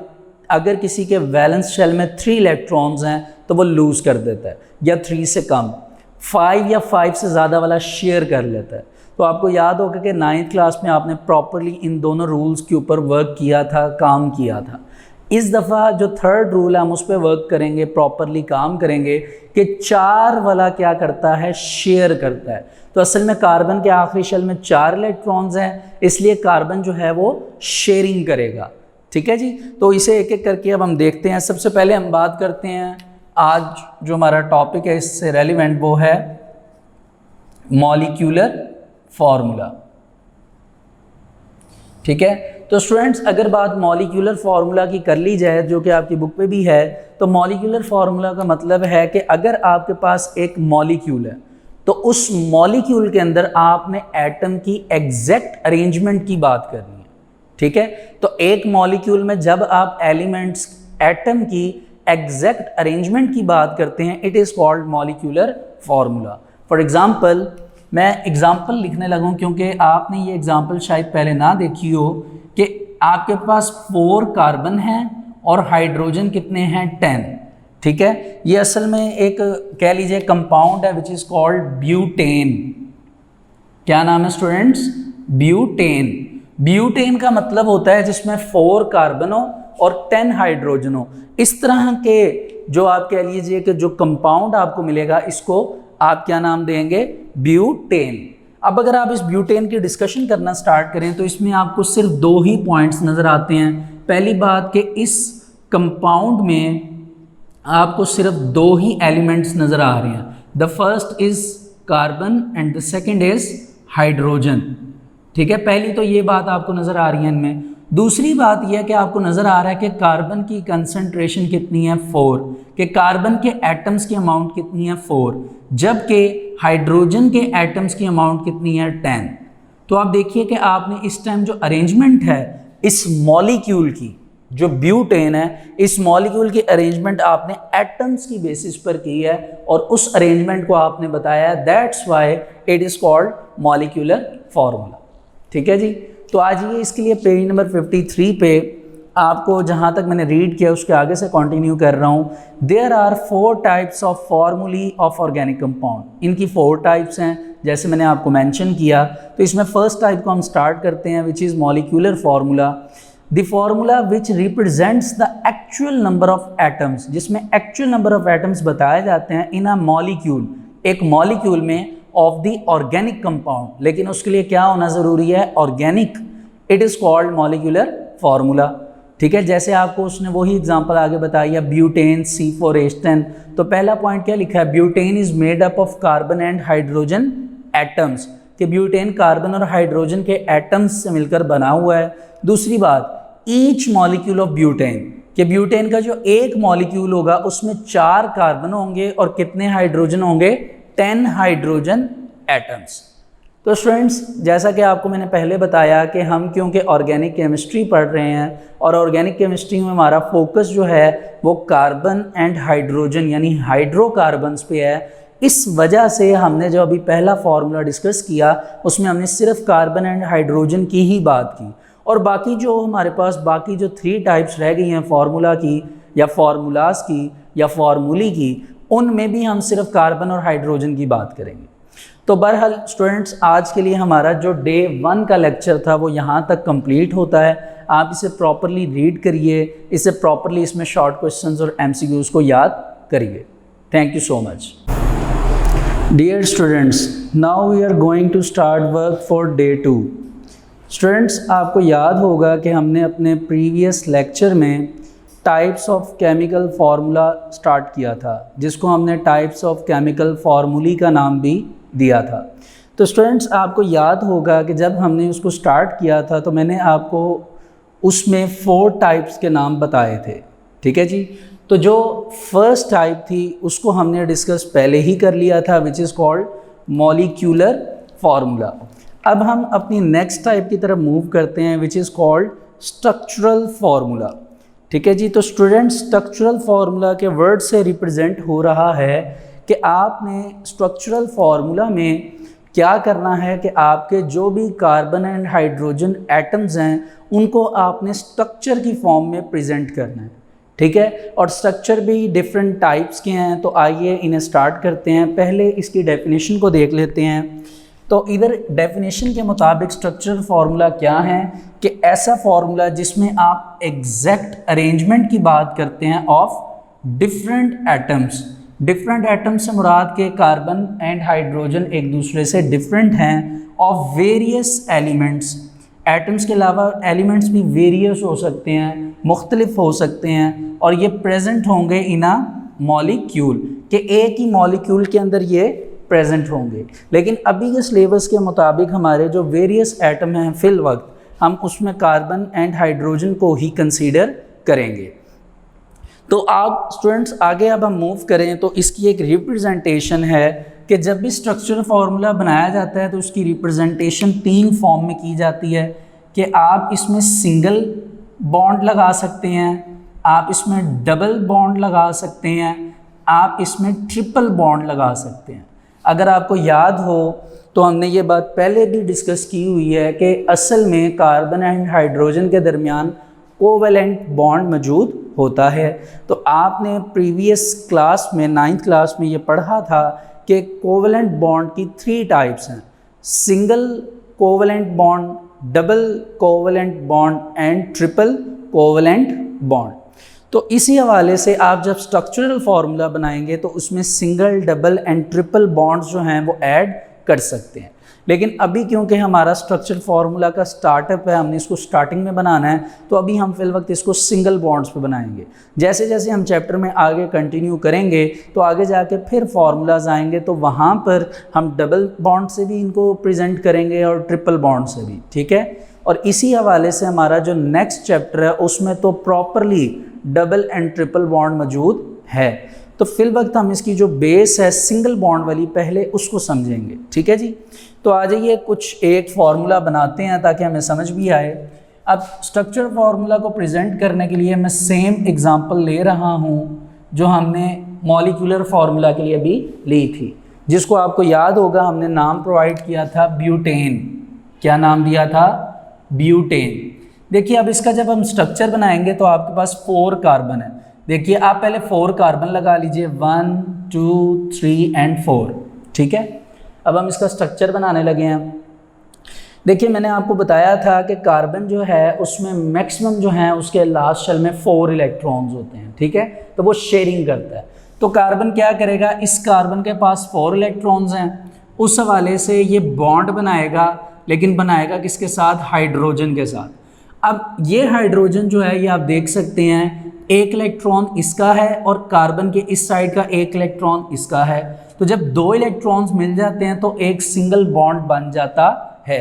अगर किसी के वैलेंस शेल में 3 इलेक्ट्रॉन्स हैं तो वो लूज़ कर देता है, या 3 से कम, 5 या 5 से ज़्यादा वाला शेयर कर लेता है। तो आपको याद होगा कि 9th क्लास में आपने प्रॉपरली इन दोनों रूल्स के ऊपर वर्क किया था, काम किया था। इस दफ़ा जो 3rd रूल है हम उस पर वर्क करेंगे, प्रॉपरली काम करेंगे कि 4 वाला क्या करता है? शेयर करता है। तो असल में कार्बन के आखिरी शेल में 4 इलेक्ट्रॉन्स हैं, इसलिए कार्बन जो है वो शेयरिंग करेगा। ठीक है जी, तो इसे एक एक करके अब हम देखते हैं। सबसे पहले हम बात करते हैं, आज जो हमारा टॉपिक है इससे रेलिवेंट वो है मॉलिक्यूलर फार्मूला। ठीक है, तो स्टूडेंट्स अगर बात मॉलिक्यूलर फार्मूला की कर ली जाए जो कि आपकी बुक पे भी है, तो मॉलिक्यूलर फार्मूला का मतलब है कि अगर आपके पास एक मॉलिक्यूल है तो उस मॉलिक्यूल के अंदर आपने एटम की एग्जैक्ट अरेंजमेंट की बात करनी है। ठीक है, तो एक मॉलिक्यूल में जब आप एलिमेंट्स एटम की एग्जैक्ट अरेंजमेंट की बात करते हैं, it is called molecular formula. For example, मैं एग्जाम्पल लिखने लगूँ क्योंकि आपने ये एग्जाम्पल शायद पहले ना देखी हो कि आपके पास 4 कार्बन हैं और हाइड्रोजन कितने हैं? 10। ठीक है, ये असल में एक कह लीजिए कंपाउंड है विच इज़ कॉल्ड ब्यूटेन। क्या नाम है स्टूडेंट्स? ब्यूटेन। ब्यूटेन का मतलब होता है जिसमें 4 कार्बन हो और 10 हाइड्रोजन हो। इस तरह के जो आप कह लीजिए कि जो कंपाउंड आपको मिलेगा इसको आप क्या नाम देंगे, ब्यूटेन। अब अगर आप इस ब्यूटेन की डिस्कशन करना स्टार्ट करें तो इसमें आपको सिर्फ 2 ही पॉइंट्स नज़र आते हैं। पहली बात कि इस कंपाउंड में आपको सिर्फ 2 ही एलिमेंट्स नज़र आ रहे हैं। The first is carbon and the second is hydrogen. ठीक है, पहली तो ये बात आपको नज़र आ रही है इनमें। दूसरी बात यह है कि आपको नज़र आ रहा है कि कार्बन की कंसंट्रेशन कितनी है 4, कि कार्बन के एटम्स की अमाउंट कितनी है 4, जबकि हाइड्रोजन के एटम्स की अमाउंट कितनी है 10। तो आप देखिए कि आपने इस टाइम जो अरेंजमेंट है इस मॉलिक्यूल की, जो ब्यूटेन है, इस मॉलिक्यूल की अरेंजमेंट आपने एटम्स की बेसिस पर की है और उस अरेंजमेंट को आपने बताया, that's why it is called molecular formula. ठीक है जी, तो आज ये इसके लिए पेज नंबर 53 पे आपको जहाँ तक मैंने रीड किया उसके आगे से कंटिन्यू कर रहा हूँ। There are 4 types of formulae of organic compound. इनकी 4 टाइप्स हैं जैसे मैंने आपको मेंशन किया। तो इसमें फर्स्ट टाइप को हम स्टार्ट करते हैं which is molecular formula. The formula which represents the actual number of atoms, जिसमें एक्चुअल नंबर ऑफ एटम्स बताए जाते हैं इन अ मॉलिक्यूल, एक मॉलिक्यूल में, ऑफ द ऑर्गेनिक कंपाउंड। लेकिन उसके लिए क्या होना ज़रूरी है, organic. It is called molecular formula. ठीक है, जैसे आपको उसने वही एग्जांपल आगे बताई है, ब्यूटेन C4H10। तो पहला पॉइंट क्या लिखा है, butane is made up of carbon and hydrogen atoms, कि ब्यूटेन कार्बन और हाइड्रोजन के एटम्स से मिलकर बना हुआ है। दूसरी बात, ईच मॉलिक्यूल ऑफ ब्यूटेन, कि ब्यूटेन का जो एक मॉलिक्यूल होगा उसमें 4 कार्बन होंगे और कितने हाइड्रोजन होंगे, 10 हाइड्रोजन एटम्स। तो स्टूडेंट्स, जैसा कि आपको मैंने पहले बताया कि हम क्योंकि ऑर्गेनिक केमिस्ट्री पढ़ रहे हैं और ऑर्गेनिक केमिस्ट्री में हमारा फोकस जो है वो कार्बन एंड हाइड्रोजन यानी हाइड्रोकार्बन्स पे है, इस वजह से हमने जो अभी पहला फार्मूला डिस्कस किया उसमें हमने सिर्फ कार्बन एंड हाइड्रोजन की ही बात की, और बाकी जो हमारे पास बाकी जो 3 टाइप्स रह गई हैं फार्मूला की या फार्मूलाज की या फार्मूली की, उनमें भी हम सिर्फ कार्बन और हाइड्रोजन की बात करेंगे। तो बहरहाल स्टूडेंट्स, आज के लिए हमारा जो डे 1 का लेक्चर था वो यहाँ तक कंप्लीट होता है। आप इसे प्रॉपरली रीड करिए, इसे प्रॉपरली इसमें शॉर्ट क्वेश्चंस और MCQs को याद करिए। Thank you so much. Dear students, now we are going to start work for day 2। Students, आपको याद होगा कि हमने अपने प्रीवियस लेक्चर में types of chemical formula start किया था, जिसको हमने टाइप्स ऑफ केमिकल फार्मूली का नाम भी दिया था। तो स्टूडेंट्स, आपको याद होगा कि जब हमने उसको स्टार्ट किया था तो मैंने आपको उसमें 4 टाइप्स के नाम बताए थे। ठीक है जी, तो जो फर्स्ट टाइप थी उसको हमने डिस्कस पहले ही कर लिया था, which is called molecular formula. अब हम अपनी नेक्स्ट टाइप की तरफ मूव करते हैं, which is called structural formula. ठीक है जी, तो स्टूडेंट, स्ट्रक्चरल फार्मूला के वर्ड से रिप्रेजेंट हो रहा है कि आपने स्ट्रक्चरल फार्मूला में क्या करना है कि आपके जो भी कार्बन एंड हाइड्रोजन एटम्स हैं उनको आपने स्ट्रक्चर की फॉर्म में प्रेजेंट करना है। ठीक है, और स्ट्रक्चर भी डिफरेंट टाइप्स के हैं, तो आइए इन्हें स्टार्ट करते हैं। पहले इसकी डेफिनेशन को देख लेते हैं। तो इधर डेफिनेशन के मुताबिक स्ट्रक्चरल फार्मूला क्या है कि ऐसा फार्मूला जिसमें आप एग्जैक्ट अरेंजमेंट की बात करते हैं of different atoms. Different atoms से मुराद के कार्बन एंड हाइड्रोजन एक दूसरे से डिफरेंट हैं, ऑफ वेरियस एलिमेंट्स। एटम्स के अलावा एलिमेंट्स भी वेरियस हो सकते हैं, मुख्तलिफ हो सकते हैं, और ये प्रेजेंट होंगे इन अ मॉलिक्यूल, कि एक ही मॉलिक्यूल के अंदर ये प्रेजेंट होंगे। लेकिन अभी के सिलेबस के मुताबिक हमारे जो वेरियस एटम हैं फिल वक्त हम उसमें कार्बन एंड हाइड्रोजन को ही कंसीडर करेंगे। तो आप स्टूडेंट्स आगे अब हम मूव करें तो इसकी एक रिप्रेजेंटेशन है कि जब भी स्ट्रक्चरल फार्मूला बनाया जाता है तो उसकी रिप्रेजेंटेशन 3 फॉर्म में की जाती है कि आप इसमें सिंगल बॉन्ड लगा सकते हैं, आप इसमें डबल बॉन्ड लगा सकते हैं, आप इसमें ट्रिपल बॉन्ड लगा सकते हैं। अगर आपको याद हो तो हमने ये बात पहले भी डिस्कस की हुई है कि असल में कार्बन एंड हाइड्रोजन के दरमियान कोवेलेंट बॉन्ड मौजूद होता है। तो आपने प्रीवियस क्लास में 9th क्लास में ये पढ़ा था कि कोवेलेंट बॉन्ड की 3 टाइप्स हैं, single covalent bond, double covalent bond and triple covalent bond. तो इसी हवाले से आप जब स्ट्रक्चरल फार्मूला बनाएंगे तो उसमें single, double and triple bonds जो हैं वो ऐड कर सकते हैं। लेकिन अभी क्योंकि हमारा स्ट्रक्चरल फार्मूला का स्टार्टअप है, हमने इसको स्टार्टिंग में बनाना है, तो अभी हम फिल वक्त इसको सिंगल बॉन्ड्स पे बनाएंगे। जैसे जैसे हम चैप्टर में आगे कंटिन्यू करेंगे तो आगे जाके फिर फार्मूलाज आएंगे, तो वहाँ पर हम डबल बॉन्ड से भी इनको प्रेजेंट करेंगे और ट्रिपल बॉन्ड से भी, ठीक है। और इसी हवाले से हमारा जो नेक्स्ट चैप्टर है उसमें तो properly double and triple bond मौजूद है। तो फिल वक्त हम इसकी जो बेस है सिंगल बॉन्ड वाली, पहले उसको समझेंगे, ठीक है जी। तो आ जाइए कुछ एक फार्मूला बनाते हैं ताकि हमें समझ भी आए। अब स्ट्रक्चर फार्मूला को प्रेजेंट करने के लिए मैं सेम एग्जांपल ले रहा हूँ जो हमने मॉलिक्यूलर फार्मूला के लिए भी ली थी, जिसको आपको याद होगा हमने नाम प्रोवाइड किया था ब्यूटेन। क्या नाम दिया था? ब्यूटेन। देखिए अब इसका जब हम स्ट्रक्चर बनाएंगे तो आपके पास 4 कार्बन है। देखिए आप पहले 4 कार्बन लगा लीजिए, 1 2 3 एंड 4, ठीक है। अब हम इसका स्ट्रक्चर बनाने लगे हैं। देखिए मैंने आपको बताया था कि कार्बन जो है उसमें मैक्सिमम जो है उसके लास्ट शेल में 4 इलेक्ट्रॉन्स होते हैं, ठीक है। तो वो शेयरिंग करता है। तो कार्बन क्या करेगा, इस कार्बन के पास 4 इलेक्ट्रॉन्स हैं, उस हवाले से ये बॉन्ड बनाएगा, लेकिन बनाएगा किसके साथ? हाइड्रोजन के साथ। अब ये हाइड्रोजन जो है ये आप देख सकते हैं, एक इलेक्ट्रॉन इसका है और कार्बन के इस साइड का एक इलेक्ट्रॉन इसका है। तो जब 2 इलेक्ट्रॉन्स मिल जाते हैं तो एक सिंगल बॉन्ड बन जाता है।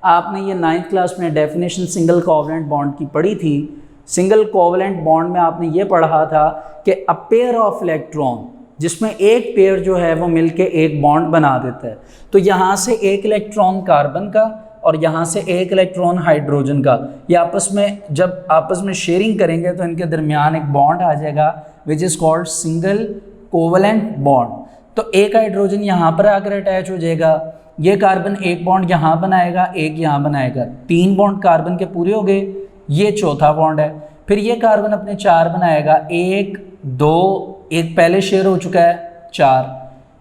आपने ये 9th क्लास में डेफिनेशन सिंगल कोवलेंट बॉन्ड की पढ़ी थी। सिंगल कोवलेंट बॉन्ड में आपने ये पढ़ा था कि अ पेयर ऑफ इलेक्ट्रॉन, जिसमें एक पेयर जो है वो मिलके एक बॉन्ड बना देता है। तो यहाँ से एक इलेक्ट्रॉन कार्बन का और यहाँ से एक इलेक्ट्रॉन हाइड्रोजन का, ये आपस में जब आपस में शेयरिंग करेंगे तो इनके दरमियान एक बॉन्ड आ जाएगा which is called single covalent bond. तो एक हाइड्रोजन यहाँ पर आकर अटैच हो जाएगा, ये कार्बन एक बॉन्ड यहाँ बनाएगा, एक यहाँ बनाएगा, 3 बॉन्ड कार्बन के पूरे हो गए, ये चौथा बॉन्ड है। फिर ये कार्बन अपने 4 बनाएगा, 1 2, एक पहले शेयर हो चुका है 4,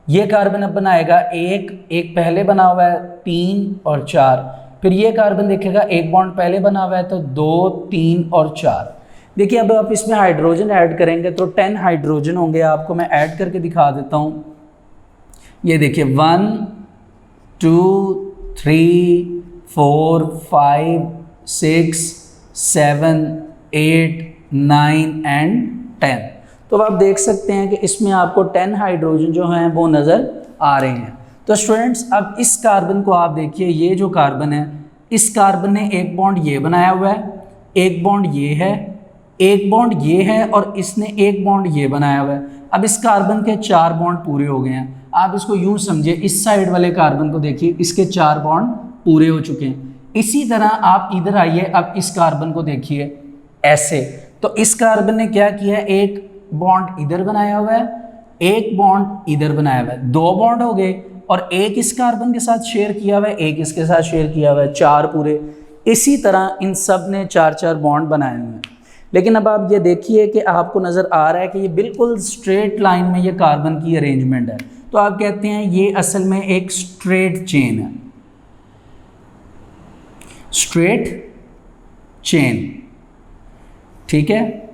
ये कार्बन अब बनाएगा एक पहले बना हुआ है 3 और 4, फिर ये कार्बन देखेगा एक बॉन्ड पहले बना हुआ है तो 2 3 और 4। देखिए अब आप इसमें हाइड्रोजन ऐड करेंगे तो 10 हाइड्रोजन होंगे। आपको मैं ऐड करके दिखा देता हूँ। ये देखिए 1 2 3 4 5 6 7 8 9 एंड 10। तो आप देख सकते हैं कि इसमें आपको 10 हाइड्रोजन जो हैं वो नज़र आ रहे हैं। तो स्टूडेंट्स अब इस कार्बन को आप देखिए, ये जो कार्बन है, इस कार्बन ने एक बॉन्ड ये बनाया हुआ है, एक बॉन्ड ये है, एक बॉन्ड ये है और इसने एक बॉन्ड ये बनाया हुआ है। अब इस कार्बन के 4 बॉन्ड पूरे हो गए हैं। आप इसको यूं समझिए, इस साइड वाले कार्बन को देखिए, इसके 4 बॉन्ड पूरे हो चुके हैं। इसी तरह आप इधर आइए, अब इस कार्बन को देखिए ऐसे। तो इस कार्बन ने क्या किया है, एक बॉन्ड इधर बनाया हुआ है, एक बॉन्ड इधर बनाया हुआ है, 2 बॉन्ड हो गए और एक इस कार्बन के साथ शेयर किया हुआ है, एक इसके साथ शेयर किया हुआ है, 4 पूरे। इसी तरह इन सब ने 4-4 बॉन्ड बनाए हुए हैं। लेकिन अब आप ये देखिए कि आपको नज़र आ रहा है कि ये बिल्कुल स्ट्रेट लाइन में ये कार्बन की अरेंजमेंट है। तो आप कहते हैं ये असल में एक स्ट्रेट चेन है, स्ट्रेट चेन, ठीक है।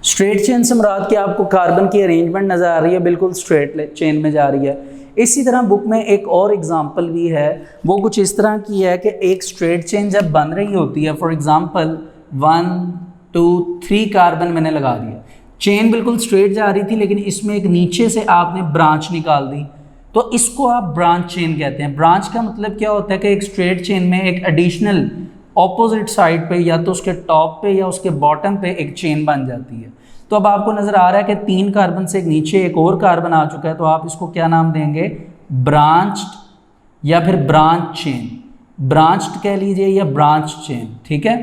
स्ट्रेट चेन से मुराद कि आपको कार्बन की अरेंजमेंट नज़र आ रही है, बिल्कुल स्ट्रेट चेन में जा रही है। इसी तरह बुक में एक और एग्जांपल भी है, वो कुछ इस तरह की है कि एक स्ट्रेट चेन जब बन रही होती है, फॉर एग्जांपल 1 2 3 कार्बन मैंने लगा दिया, चेन बिल्कुल स्ट्रेट जा रही थी, लेकिन इसमें एक नीचे से आपने ब्रांच निकाल दी, तो इसको आप ब्रांच चेन कहते हैं। ब्रांच का मतलब क्या होता है कि एक स्ट्रेट चेन में एक एडिशनल ऑपोजिट साइड पे या तो उसके टॉप पे या उसके बॉटम पे एक चेन बन जाती है। तो अब आपको नज़र आ रहा है कि 3 कार्बन से एक नीचे एक और कार्बन आ चुका है, तो आप इसको क्या नाम देंगे, ब्रांच्ड या फिर ब्रांच चेन, ब्रांच्ड कह लीजिए या ब्रांच चेन, ठीक है।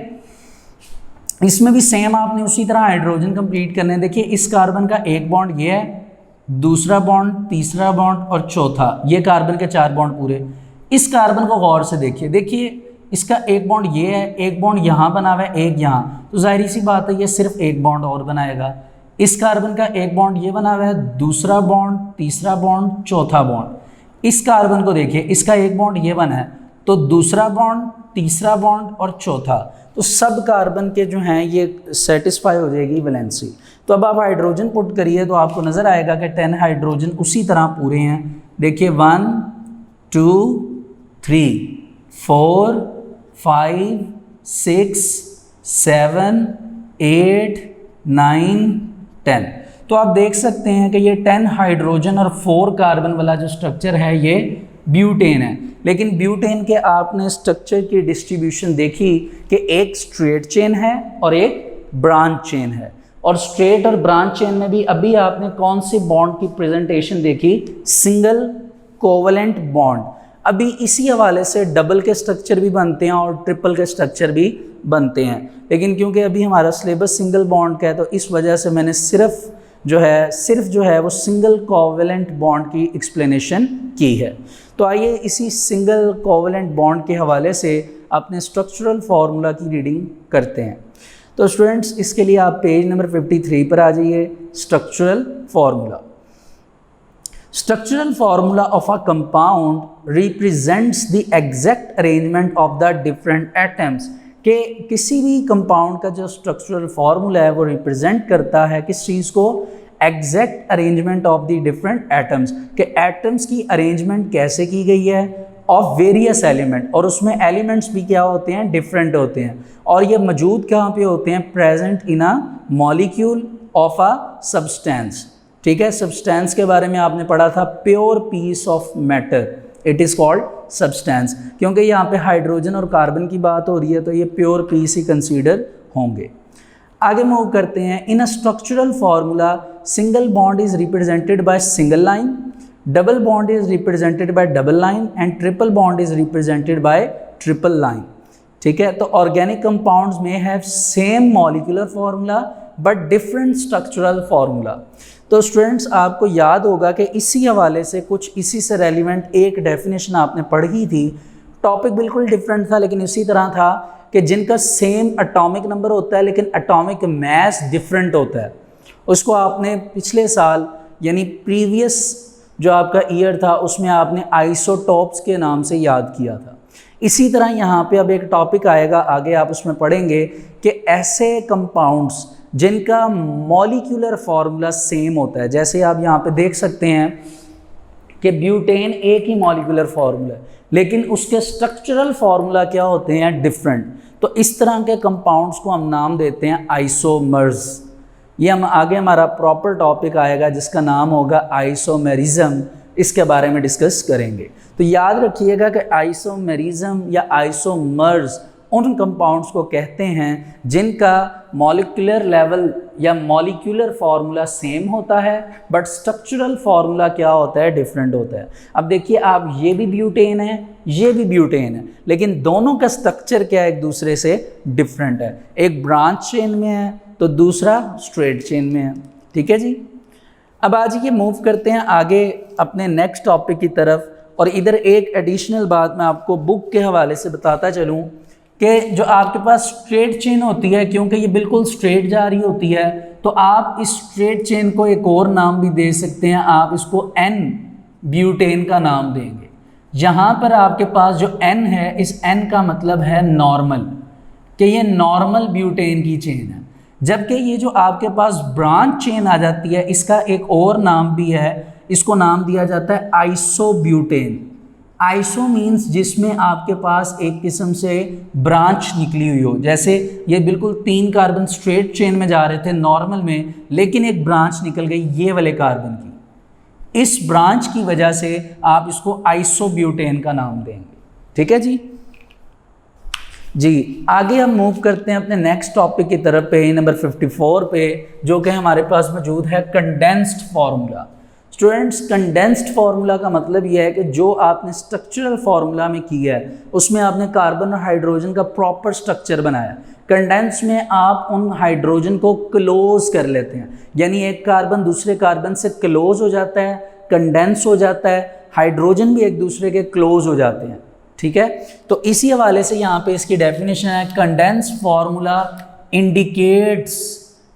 इसमें भी सेम आपने उसी तरह हाइड्रोजन कंप्लीट करने हैं। देखिए इस कार्बन का एक बॉन्ड ये है, दूसरा बॉन्ड, तीसरा बॉन्ड और चौथा, ये कार्बन के 4 बॉन्ड पूरे। इस कार्बन को गौर से देखिए, देखिए इसका एक बॉन्ड ये है, एक बॉन्ड यहाँ बना हुआ है, एक यहाँ, तो जाहिर सी बात है ये सिर्फ एक बॉन्ड और बनाएगा। इस कार्बन का एक बॉन्ड ये बना हुआ है, दूसरा बॉन्ड, तीसरा बॉन्ड, चौथा बॉन्ड। इस कार्बन को देखिए, इसका एक बॉन्ड ये बना है, तो दूसरा बॉन्ड, तीसरा बॉन्ड और चौथा, तो सब कार्बन के जो हैं ये सेटिस्फाई हो जाएगी वैलेंसी। तो अब आप हाइड्रोजन पुट करिए तो आपको नज़र आएगा कि 10 हाइड्रोजन उसी तरह पूरे हैं। देखिए 1 2 3 4 5 6 7 8 9 10। तो आप देख सकते हैं कि ये 10 हाइड्रोजन और 4 कार्बन वाला जो स्ट्रक्चर है ये ब्यूटेन है। लेकिन ब्यूटेन के आपने स्ट्रक्चर की डिस्ट्रीब्यूशन देखी कि एक स्ट्रेट चेन है और एक ब्रांच चेन है, और स्ट्रेट और ब्रांच चेन में भी अभी आपने कौन से बॉन्ड की प्रेजेंटेशन देखी, सिंगल कोवलेंट बॉन्ड। अभी इसी हवाले से डबल के स्ट्रक्चर भी बनते हैं और ट्रिपल के स्ट्रक्चर भी बनते हैं, लेकिन क्योंकि अभी हमारा सिलेबस सिंगल बॉन्ड का है तो इस वजह से मैंने सिर्फ जो है वो सिंगल कोवलेंट बॉन्ड की एक्सप्लेनेशन की है। तो आइए इसी सिंगल कोवलेंट बॉन्ड के हवाले से अपने स्ट्रक्चरल फार्मूला की रीडिंग करते हैं। तो स्टूडेंट्स इसके लिए आप पेज नंबर 53 पर आ जाइए। Structural formula. Structural formula of a compound represents the exact arrangement of the different atoms. कि किसी भी कंपाउंड का जो स्ट्रक्चरल फार्मूला है वो रिप्रेजेंट करता है किस चीज़ को, exact arrangement of the different atoms, के एटम्स की अरेंजमेंट कैसे की गई है ऑफ वेरियस एलिमेंट, और उसमें एलिमेंट्स भी क्या होते हैं, डिफरेंट होते हैं, और ये मौजूद कहाँ पे होते हैं, present in a molecule of a substance. ठीक है, सब्सटेंस के बारे में आपने पढ़ा था, pure piece of matter it is called substance. क्योंकि यहाँ पे हाइड्रोजन और कार्बन की बात हो रही है तो ये प्योर पीस ही कंसीडर होंगे। आगे मूव करते हैं। In a structural formula single bond is represented by single line, double bond is represented by double line and triple bond is represented by triple line. ठीक है, तो ऑर्गेनिक कंपाउंड्स में have same molecular formula but different structural formula. तो students आपको याद होगा कि इसी हवाले से कुछ इसी से रेलिवेंट एक डेफिनेशन आपने पढ़ी थी। टॉपिक बिल्कुल डिफरेंट था लेकिन इसी तरह था कि जिनका सेम एटॉमिक नंबर होता है लेकिन एटॉमिक मास डिफरेंट होता है, उसको आपने पिछले साल यानी प्रीवियस जो आपका ईयर था उसमें आपने आइसोटॉप्स के नाम से याद किया था। इसी तरह यहाँ पे अब एक टॉपिक आएगा आगे, आप उसमें पढ़ेंगे कि ऐसे कंपाउंड्स जिनका मॉलिक्यूलर फार्मूला सेम होता है, जैसे आप यहाँ पे देख सकते हैं कि ब्यूटेन एक ही मॉलिक्यूलर फार्मूला है लेकिन उसके स्ट्रक्चरल फार्मूला क्या होते हैं, डिफरेंट। तो इस तरह के कंपाउंड्स को हम नाम देते हैं आइसोमर्स। ये हम आगे हमारा प्रॉपर टॉपिक आएगा जिसका नाम होगा आइसोमेरिज्म, इसके बारे में डिस्कस करेंगे। तो याद रखिएगा कि आइसोमेरिज्म या आइसोमर्स उन कंपाउंड्स को कहते हैं जिनका मॉलिक्यूलर लेवल या मॉलिक्यूलर फार्मूला सेम होता है बट स्ट्रक्चरल फार्मूला क्या होता है, डिफरेंट होता है। अब देखिए आप, ये भी ब्यूटेन है, ये भी ब्यूटेन है, लेकिन दोनों का स्ट्रक्चर क्या एक दूसरे से डिफरेंट है। एक ब्रांच चेन में है तो दूसरा स्ट्रेट चेन में है। ठीक है जी, अब आज ये मूव करते हैं आगे अपने नेक्स्ट टॉपिक की तरफ। और इधर एक एडिशनल बात मैं आपको बुक के हवाले से बताता चलूँ कि जो आपके पास स्ट्रेट चेन होती है, क्योंकि ये बिल्कुल स्ट्रेट जा रही होती है, तो आप इस स्ट्रेट चेन को एक और नाम भी दे सकते हैं, आप इसको एन ब्यूटेन का नाम देंगे। यहाँ पर आपके पास जो एन है, इस एन का मतलब है नॉर्मल, कि ये नॉर्मल ब्यूटेन की चेन है। जबकि ये जो आपके पास ब्रांच चेन आ जाती है, इसका एक और नाम भी है, इसको नाम दिया जाता है आइसोब्यूटेन। आइसो मीन्स जिसमें आपके पास एक किस्म से ब्रांच निकली हुई हो, जैसे ये बिल्कुल 3 कार्बन स्ट्रेट चेन में जा रहे थे नॉर्मल में, लेकिन एक ब्रांच निकल गई ये वाले कार्बन की। इस ब्रांच की वजह से आप इसको आइसोब्यूटेन का नाम देंगे। ठीक है जी, आगे हम मूव करते हैं अपने नेक्स्ट टॉपिक की तरफ, पेज नंबर 54 पे, जो कि हमारे पास मौजूद है condensed formula. Students, condensed formula का मतलब यह है कि जो आपने स्ट्रक्चरल फार्मूला में किया है उसमें आपने कार्बन और हाइड्रोजन का प्रॉपर स्ट्रक्चर बनाया। कंडेंस में आप उन हाइड्रोजन को क्लोज कर लेते हैं, यानी एक कार्बन दूसरे कार्बन से क्लोज हो जाता है, कंडेंस हो जाता है, हाइड्रोजन भी एक दूसरे के क्लोज हो जाते हैं। ठीक है, तो इसी हवाले से यहाँ पे इसकी डेफिनेशन है, कंडेंस फार्मूला इंडिकेट्स,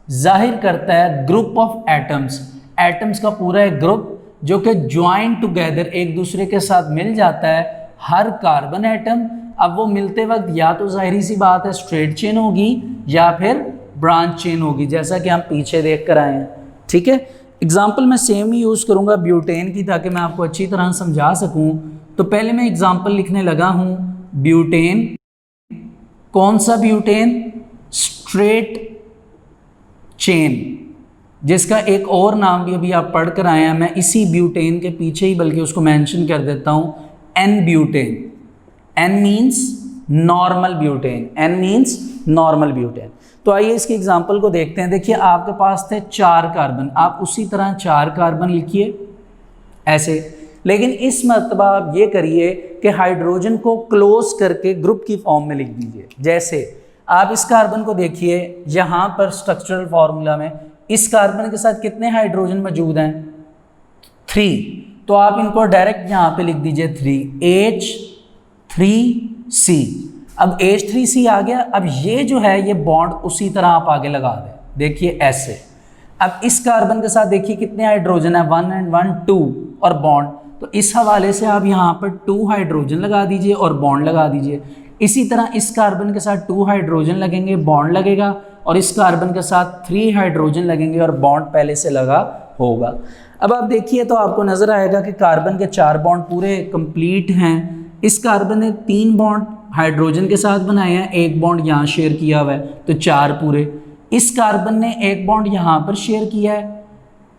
जाहिर करता है ग्रुप ऑफ एटम्स, एटम्स का पूरा एक ग्रुप जो कि ज्वाइन टुगेदर एक दूसरे के साथ मिल जाता है, हर कार्बन एटम, अब वो मिलते वक्त या तो जाहिर सी बात है स्ट्रेट चेन होगी या फिर ब्रांच चेन होगी, जैसा कि हम पीछे देख कर आए हैं। ठीक है, एग्जाम्पल मैं सेम ही यूज़ करूँगा ब्यूटेन की, ताकि मैं आपको अच्छी तरह समझा सकूँ। तो पहले मैं एग्जाम्पल लिखने लगा हूँ ब्यूटेन। कौन सा ब्यूटेन? स्ट्रेट चेन, जिसका एक और नाम भी अभी आप पढ़ कर आए हैं। मैं इसी ब्यूटेन के पीछे ही बल्कि उसको मेंशन कर देता हूँ, n butane. N means normal butane, n means normal butane. तो आइए इसकी एग्जांपल को देखते हैं। देखिए आपके पास थे 4 कार्बन, आप उसी तरह 4 कार्बन लिखिए ऐसे, लेकिन इस मरतबा आप ये करिए कि हाइड्रोजन को क्लोज करके ग्रुप की फॉर्म में लिख दीजिए। जैसे आप इस कार्बन को देखिए, यहाँ पर स्ट्रक्चरल फार्मूला में इस कार्बन के साथ कितने हाइड्रोजन मौजूद हैं? 3। तो आप इनको डायरेक्ट यहाँ पे लिख दीजिए 3 H3C। अब H3C आ गया। अब ये जो है ये बॉन्ड उसी तरह आप आगे लगा दें, देखिए ऐसे। अब इस कार्बन के साथ देखिए कितने हाइड्रोजन है, 1 and 1 2 और बॉन्ड। तो इस हवाले से आप यहाँ पर 2 हाइड्रोजन लगा दीजिए और बॉन्ड लगा दीजिए। इसी तरह इस कार्बन के साथ 2 हाइड्रोजन लगेंगे, बॉन्ड लगेगा, और इस कार्बन के साथ 3 हाइड्रोजन लगेंगे और बॉन्ड पहले से लगा होगा। अब आप देखिए तो आपको नजर आएगा कि कार्बन के 4 बॉन्ड पूरे कंप्लीट हैं। इस कार्बन ने 3 बॉन्ड हाइड्रोजन के साथ बनाए हैं, 1 बॉन्ड यहाँ शेयर किया हुआ है, तो 4 पूरे। इस कार्बन ने 1 बॉन्ड यहाँ पर शेयर किया है,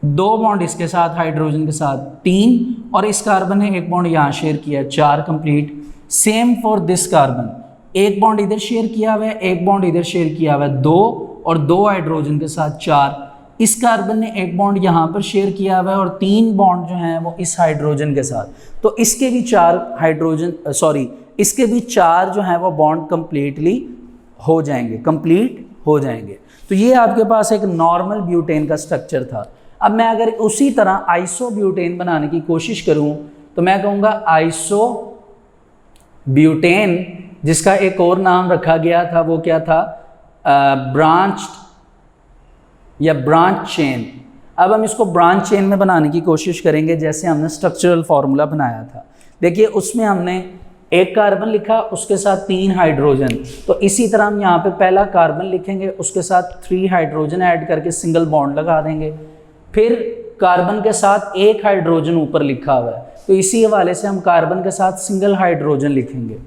2 बॉन्ड इसके साथ हाइड्रोजन के साथ 3, और इस कार्बन ने 1 बॉन्ड यहाँ शेयर किया है, 4 complete. Same for this carbon, 1 bond इधर शेयर किया हुआ है, 1 बॉन्ड इधर शेयर किया हुआ है, 2 और 2 हाइड्रोजन के साथ 4। इस कार्बन ने 1 बॉन्ड यहाँ पर शेयर किया हुआ है और 3 बॉन्ड जो हैं वो इस हाइड्रोजन के साथ। तो इसके भी 4 हाइड्रोजन इसके भी 4 जो हैं वो बॉन्ड कंप्लीट हो जाएंगे। तो ये आपके पास एक नॉर्मल ब्यूटेन का स्ट्रक्चर था। अब मैं अगर उसी तरह आइसो ब्यूटेन बनाने की कोशिश करूँ तो मैं कहूँगा आइसो ब्यूटेन, जिसका एक और नाम रखा गया था, वो क्या था? ब्रांच्ड या ब्रांच चेन। अब हम इसको ब्रांच चेन में बनाने की कोशिश करेंगे, जैसे हमने स्ट्रक्चरल फार्मूला बनाया था। देखिए उसमें हमने 1 कार्बन लिखा, उसके साथ 3 हाइड्रोजन। तो इसी तरह हम यहाँ पे पहला कार्बन लिखेंगे, उसके साथ 3 हाइड्रोजन ऐड करके सिंगल बॉन्ड लगा देंगे। फिर कार्बन के साथ 1 हाइड्रोजन ऊपर लिखा हुआ है, तो इसी हवाले से हम कार्बन के साथ सिंगल हाइड्रोजन लिखेंगे,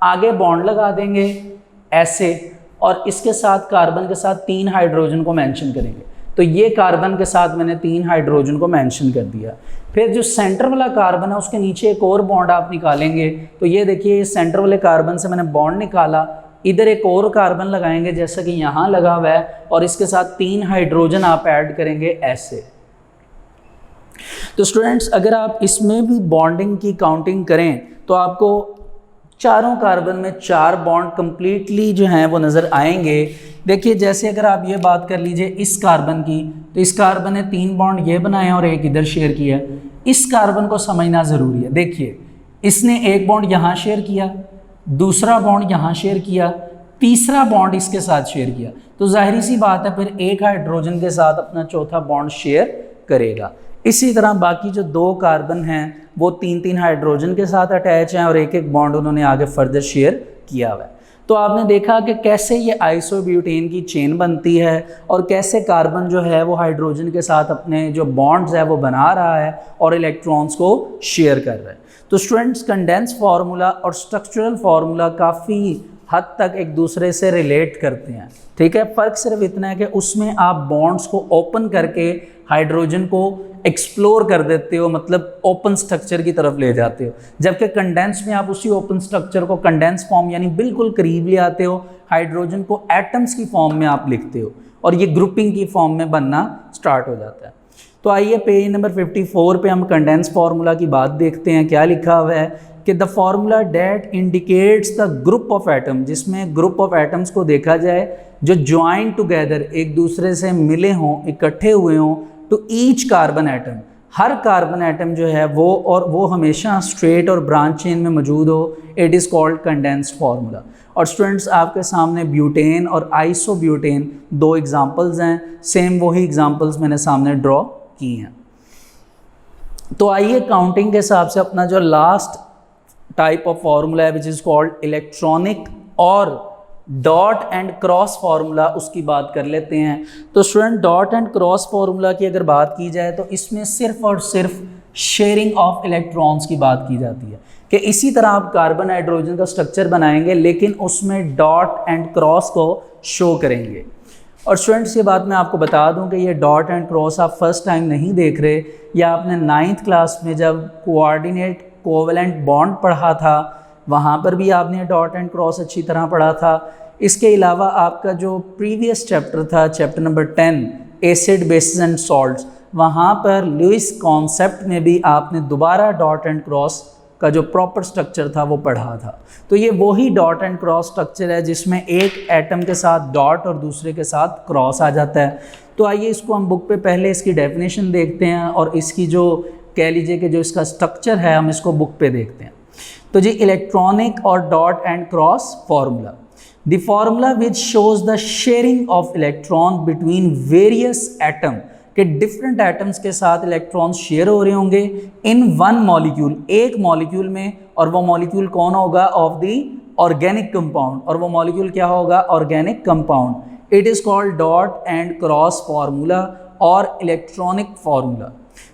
आगे बॉन्ड लगा देंगे ऐसे, और इसके साथ कार्बन के साथ 3 हाइड्रोजन को मेंशन करेंगे। तो ये कार्बन के साथ मैंने 3 हाइड्रोजन को मेंशन कर दिया। फिर जो सेंटर वाला कार्बन है उसके नीचे एक और बॉन्ड आप निकालेंगे, तो ये देखिए सेंटर वाले कार्बन से मैंने बॉन्ड निकाला, इधर एक और कार्बन लगाएंगे जैसा कि यहाँ लगा हुआ है, और इसके साथ 3 हाइड्रोजन आप ऐड करेंगे ऐसे। तो स्टूडेंट्स अगर आप इसमें भी बॉन्डिंग की काउंटिंग करें तो आपको चारों कार्बन में 4 बॉन्ड कंप्लीटली जो हैं वो नज़र आएंगे। देखिए जैसे अगर आप ये बात कर लीजिए इस कार्बन की, तो इस कार्बन ने 3 बॉन्ड ये बनाए हैं और 1 इधर शेयर किया है। इस कार्बन को समझना ज़रूरी है। देखिए इसने 1 बॉन्ड यहाँ शेयर किया, दूसरा बॉन्ड यहाँ शेयर किया, तीसरा बॉन्ड इसके साथ शेयर किया, तो जाहिर सी बात है फिर 1 हाइड्रोजन के साथ अपना चौथा बॉन्ड शेयर करेगा। इसी तरह बाकी जो 2 कार्बन हैं वो 3-3 हाइड्रोजन के साथ अटैच हैं और 1-1 बॉन्ड उन्होंने आगे फर्दर शेयर किया हुआ है। तो आपने देखा कि कैसे ये आइसोब्यूटेन की चेन बनती है और कैसे कार्बन जो है वो हाइड्रोजन के साथ अपने जो बॉन्ड्स है वो बना रहा है और इलेक्ट्रॉन्स को शेयर कर रहा है। तो स्टूडेंट्स कंडेंस फार्मूला और स्ट्रक्चरल फार्मूला काफ़ी हद तक एक दूसरे से रिलेट करते हैं, ठीक है। फ़र्क सिर्फ इतना है कि उसमें आप बॉन्ड्स को ओपन करके हाइड्रोजन को एक्सप्लोर कर देते हो, मतलब ओपन स्ट्रक्चर की तरफ ले जाते हो, जबकि कंडेंस में आप उसी ओपन स्ट्रक्चर को कंडेंस फॉर्म यानी बिल्कुल करीब ले आते हो, हाइड्रोजन को एटम्स की फॉर्म में आप लिखते हो और ये ग्रुपिंग की फॉर्म में बनना स्टार्ट हो जाता है। तो आइए पेज नंबर 54 पे हम कंडेंस फार्मूला की बात देखते हैं। क्या लिखा हुआ है कि the formula that indicates the group of atom, जिसमें ग्रुप ऑफ एटम्स को देखा जाए जो ज्वाइन टुगेदर एक दूसरे से मिले हों, इकट्ठे हुए हों, टू ईच कार्बन एटम, हर कार्बन एटम जो है वो हमेशा स्ट्रेट और ब्रांच चेन में मौजूद हो, it is called condensed formula. और स्टूडेंट्स आपके सामने ब्यूटेन और आइसोब्यूटेन 2 एग्जांपल्स हैं, सेम वही एग्जांपल्स मैंने सामने ड्रॉ की हैं। तो आइए काउंटिंग के हिसाब से अपना जो लास्ट टाइप ऑफ फार्मूला है विच इज़ कॉल्ड इलेक्ट्रॉनिक और डॉट एंड क्रॉस फार्मूला, उसकी बात कर लेते हैं। तो student dot and cross formula की अगर बात की जाए तो इसमें सिर्फ और सिर्फ शेयरिंग ऑफ इलेक्ट्रॉन्स की बात की जाती है कि इसी तरह आप कार्बन हाइड्रोजन का स्ट्रक्चर बनाएंगे लेकिन उसमें डॉट एंड क्रॉस को शो करेंगे। और स्टूडेंट्स ये बात मैं आपको बता दूं कि ये डॉट एंड क्रॉस आप फर्स्ट टाइम नहीं देख रहे, या आपने 9th क्लास में जब कोऑर्डिनेट कोवेलेंट बॉन्ड पढ़ा था वहाँ पर भी आपने डॉट एंड क्रॉस अच्छी तरह पढ़ा था। इसके अलावा आपका जो प्रीवियस चैप्टर था, chapter number 10 acid basis and salts, वहाँ पर लुईस कॉन्सेप्ट में भी आपने दोबारा डॉट एंड क्रॉस का जो प्रॉपर स्ट्रक्चर था वो पढ़ा था। तो ये वही डॉट एंड क्रॉस स्ट्रक्चर है जिसमें एक एटम के साथ डॉट और दूसरे के साथ क्रॉस आ जाता है। तो आइए इसको हम बुक पे पहले इसकी डेफिनेशन देखते हैं और इसकी जो कह लीजिए कि जो इसका स्ट्रक्चर है हम इसको बुक पे देखते हैं। तो जी इलेक्ट्रॉनिक और dot and cross formula, the formula which shows the sharing of electron between various atom, कि डिफरेंट एटम्स के साथ इलेक्ट्रॉन्स शेयर हो रहे होंगे इन वन मॉलिक्यूल, एक मॉलिक्यूल में, और वो मॉलिक्यूल कौन होगा, ऑफ द ऑर्गेनिक कंपाउंड, और वो मॉलिक्यूल क्या होगा, organic compound. It is called dot and cross formula और इलेक्ट्रॉनिक फार्मूला।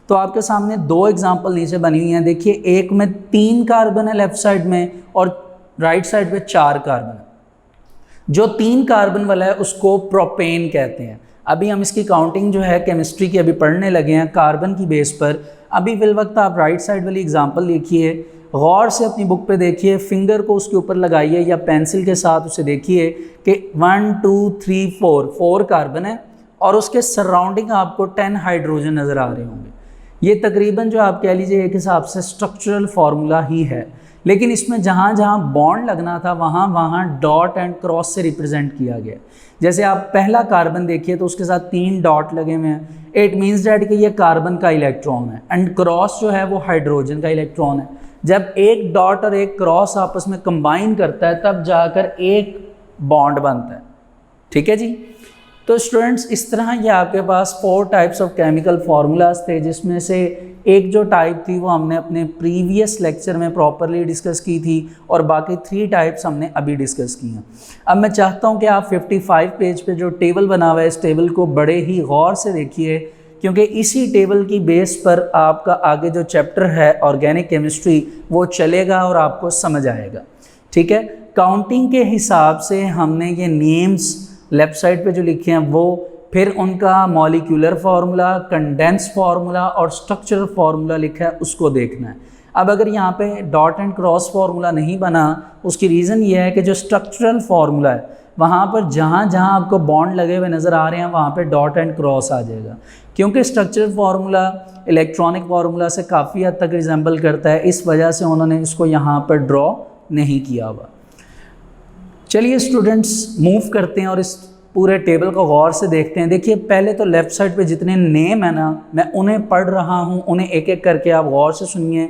तो आपके सामने दो एग्जांपल नीचे बनी हुई हैं, देखिए एक में 3 कार्बन है लेफ्ट साइड में और राइट साइड पे 4 कार्बन है। जो 3 कार्बन वाला है उसको प्रोपेन कहते हैं। अभी हम इसकी काउंटिंग जो है केमिस्ट्री की अभी पढ़ने लगे हैं कार्बन की बेस पर। अभी फिल वक्त आप राइट साइड वाली एग्जांपल देखिए, गौर से अपनी बुक पे देखिए, फिंगर को उसके ऊपर लगाइए या पेंसिल के साथ उसे देखिए कि 1 2 3 4 कार्बन है और उसके सराउंडिंग आपको 10 हाइड्रोजन नज़र आ रहे होंगे। ये तकरीबन जो आप कह लीजिए एक हिसाब से स्ट्रक्चरल फार्मूला ही है, लेकिन इसमें जहाँ जहाँ बॉन्ड लगना था वहाँ वहाँ डॉट एंड क्रॉस से रिप्रेजेंट किया गया। जैसे आप पहला कार्बन देखिए तो उसके साथ 3 डॉट लगे हुए हैं, इट मीन्स डैट कि ये कार्बन का इलेक्ट्रॉन है, एंड क्रॉस जो है वो हाइड्रोजन का इलेक्ट्रॉन है। जब एक डॉट और एक क्रॉस आपस में कंबाइन करता है तब जाकर एक बॉन्ड बनता है। ठीक है जी। तो स्टूडेंट्स इस तरह ये आपके पास 4 टाइप्स ऑफ केमिकल फार्मूलाज थे, जिसमें से एक जो टाइप थी वो हमने अपने प्रीवियस लेक्चर में प्रॉपरली डिस्कस की थी और बाकी 3 टाइप्स हमने अभी डिस्कस की हैं। अब मैं चाहता हूँ कि आप 55 पेज पे जो टेबल बना हुआ है इस टेबल को बड़े ही गौर से देखिए, क्योंकि इसी टेबल की बेस पर आपका आगे जो चैप्टर है ऑर्गेनिक केमिस्ट्री वो चलेगा और आपको समझ आएगा। ठीक है। काउंटिंग के हिसाब से हमने ये नेम्स लेफ्ट साइड पे जो लिखे हैं वो, फिर उनका मॉलिक्यूलर फार्मूला, कंडेंस फार्मूला और स्ट्रक्चरल फार्मूला लिखा है, उसको देखना है। अब अगर यहाँ पे डॉट एंड क्रॉस फार्मूला नहीं बना, उसकी रीज़न ये है कि जो स्ट्रक्चरल फार्मूला है वहाँ पर जहाँ जहाँ आपको बॉन्ड लगे हुए नज़र आ रहे हैं वहाँ पे डॉट एंड क्रॉस आ जाएगा, क्योंकि स्ट्रक्चरल फार्मूला इलेक्ट्रॉनिक फार्मूला से काफ़ी हद तक रिजेंबल करता है, इस वजह से उन्होंने इसको यहाँ पर ड्रॉ नहीं किया हुआ। चलिए स्टूडेंट्स मूव करते हैं और इस पूरे टेबल को गौर से देखते हैं। देखिए पहले तो लेफ़्ट साइड पे जितने नेम है ना मैं उन्हें पढ़ रहा हूँ, उन्हें एक एक करके आप गौर से सुनिए,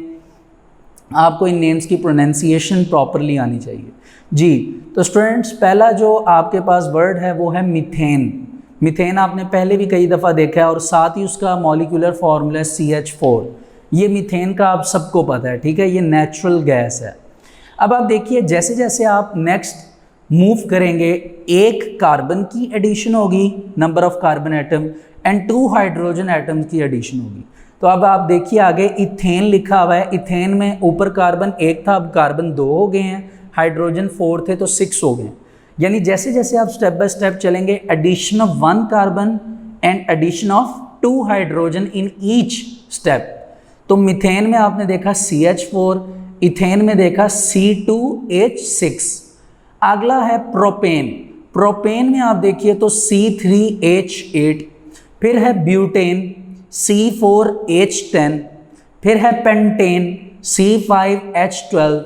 आपको इन नेम्स की प्रोनाउंसिएशन प्रॉपरली आनी चाहिए जी। तो स्टूडेंट्स पहला जो आपके पास वर्ड है वो है मीथेन। मीथेन आपने पहले भी कई दफ़ा देखा है और साथ ही उसका मॉलिक्यूलर फार्मूला CH4। ये मीथेन का आप सबको पता है, ठीक है, ये नेचुरल गैस है। अब आप देखिए जैसे जैसे आप नेक्स्ट मूव करेंगे, एक कार्बन की एडिशन होगी, number of carbon atom, and 2 hydrogen atoms की एडिशन होगी। तो अब आप देखिए आगे इथेन लिखा हुआ है, इथेन में ऊपर कार्बन 1 था, अब कार्बन 2 हो गए हैं, हाइड्रोजन 4 थे तो 6 हो गए। यानी जैसे जैसे आप स्टेप बाय स्टेप चलेंगे, addition of 1 carbon and addition of 2 hydrogen in each step. तो मीथेन में आपने देखा CH4, इथेन में देखा C2H6। अगला है प्रोपेन। प्रोपेन में आप देखिए तो C3H8, फिर है ब्यूटेन C4H10, फिर है पेंटेन C5H12,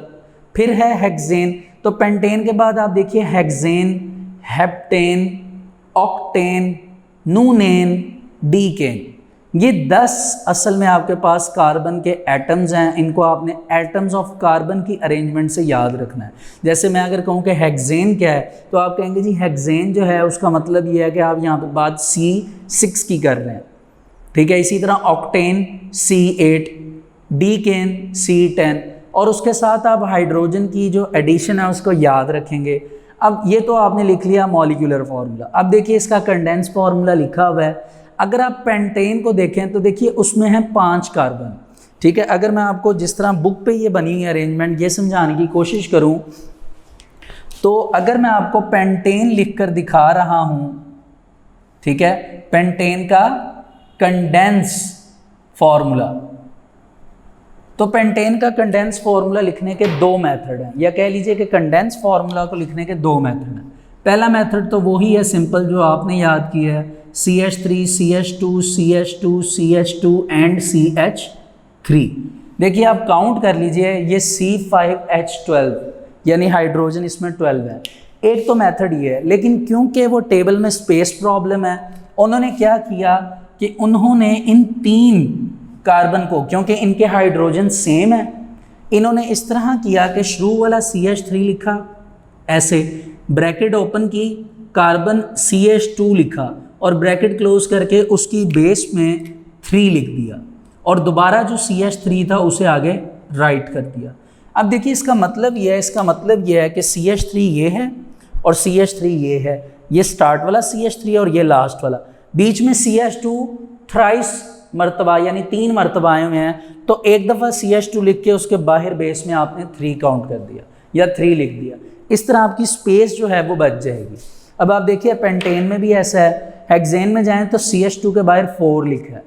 फिर है हेक्सेन। तो पेंटेन के बाद आप देखिए हेक्सेन, हेप्टेन, ऑक्टेन, नूनेन, डीकेन। ये 10 असल में आपके पास कार्बन के एटम्स हैं, इनको आपने एटम्स ऑफ कार्बन की अरेंजमेंट से याद रखना है। जैसे मैं अगर कहूँ कि हेक्सेन क्या है तो आप कहेंगे जी हेक्सेन जो है उसका मतलब ये है कि आप यहाँ पे बात C6 की कर रहे हैं, ठीक है। इसी तरह ऑक्टेन C8, डीकेन C10, और उसके साथ आप हाइड्रोजन की जो एडिशन है उसको याद रखेंगे। अब ये तो आपने लिख लिया मॉलिक्यूलर फार्मूला। अब देखिए इसका कंडेंस फार्मूला लिखा हुआ है। अगर आप पेंटेन को देखें तो देखिए उसमें है 5 कार्बन, ठीक है। अगर मैं आपको जिस तरह बुक पे ये बनी हुई अरेंजमेंट ये समझाने की कोशिश करूं, तो अगर मैं आपको पेंटेन लिखकर दिखा रहा हूं, ठीक है, पेंटेन का कंडेंस फार्मूला, तो पेंटेन का कंडेंस फार्मूला लिखने के 2 मेथड हैं, या कह लीजिए कि कंडेंस फार्मूला को लिखने के 2 मेथड हैं। पहला मेथड तो वही है सिंपल जो आपने याद किया है, CH3 CH2 CH2 CH2 and CH3। देखिए आप काउंट कर लीजिए, ये C5H12 यानी हाइड्रोजन इसमें 12 है। एक तो मेथड ये है, लेकिन क्योंकि वो टेबल में स्पेस प्रॉब्लम है, उन्होंने क्या किया कि उन्होंने इन 3 कार्बन को, क्योंकि इनके हाइड्रोजन सेम है, इन्होंने इस तरह किया कि शुरू वाला CH3 लिखा, ऐसे ब्रैकेट ओपन की, कार्बन CH2 लिखा और ब्रैकेट क्लोज करके उसकी बेस में 3 लिख दिया, और दोबारा जो CH3 था उसे आगे राइट कर दिया। अब देखिए इसका मतलब ये है, इसका मतलब ये है कि CH3 ये है और CH3 ये है, ये स्टार्ट वाला CH3 और ये लास्ट वाला, बीच में CH2 थ्राइस मरतबा यानी 3 मरतबा आए हुए हैं, तो एक दफ़ा CH2 लिख के उसके बाहर बेस में आपने 3 काउंट कर दिया या 3 लिख दिया। इस तरह आपकी स्पेस जो है वो बच जाएगी। अब आप देखिए पेंटेन में भी ऐसा है, हेक्सेन में जाएं तो CH2 के बाहर 4 लिखा है,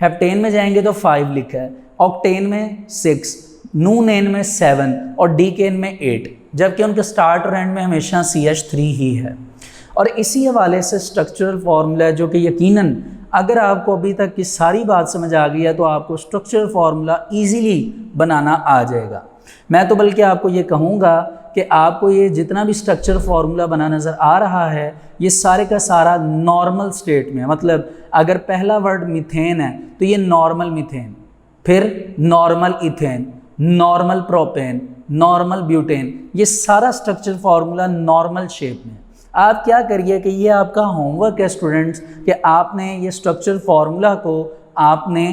हेप्टेन में जाएंगे तो 5 लिखा है, ऑक्टेन में 6, नूनेन में 7 और डीकेन में 8, जबकि उनके स्टार्ट और एंड में हमेशा CH3 ही है। और इसी हवाले से स्ट्रक्चरल फार्मूला जो कि यकीनन अगर आपको अभी तक की सारी बात समझ आ गई है तो आपको स्ट्रक्चरल फार्मूला इजीली बनाना आ जाएगा। मैं तो बल्कि आपको ये कहूँगा कि आपको ये जितना भी स्ट्रक्चरल फार्मूला बना नज़र आ रहा है, ये सारे का सारा नॉर्मल स्टेट में है। मतलब अगर पहला वर्ड मीथेन है तो ये नॉर्मल मीथेन, फिर normal ethane, normal propane, normal butane, ये सारा स्ट्रक्चरल फार्मूला नॉर्मल शेप में। आप क्या करिए कि ये आपका होमवर्क है स्टूडेंट्स, कि आपने ये स्ट्रक्चरल फार्मूला को आपने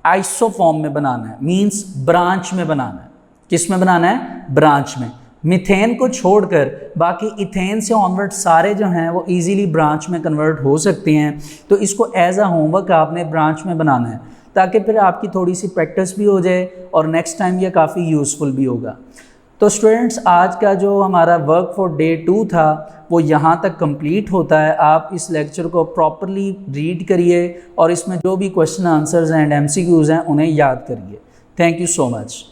आइसोफॉर्म में बनाना है, मींस ब्रांच में बनाना है। किस में बनाना है? ब्रांच में। मीथेन को छोड़कर बाकी इथेन से ऑनवर्ड सारे जो हैं वो इजीली ब्रांच में कन्वर्ट हो सकते हैं। तो इसको एज अ होमवर्क आपने ब्रांच में बनाना है, ताकि फिर आपकी थोड़ी सी प्रैक्टिस भी हो जाए और नेक्स्ट टाइम ये काफ़ी यूज़फुल भी होगा। तो स्टूडेंट्स आज का जो हमारा वर्क फॉर डे 2 था वो यहाँ तक कंप्लीट होता है। आप इस लेक्चर को प्रॉपरली रीड करिए और इसमें जो भी क्वेश्चन आंसर्स एंड MCQs हैं उन्हें याद करिए। Thank you so much.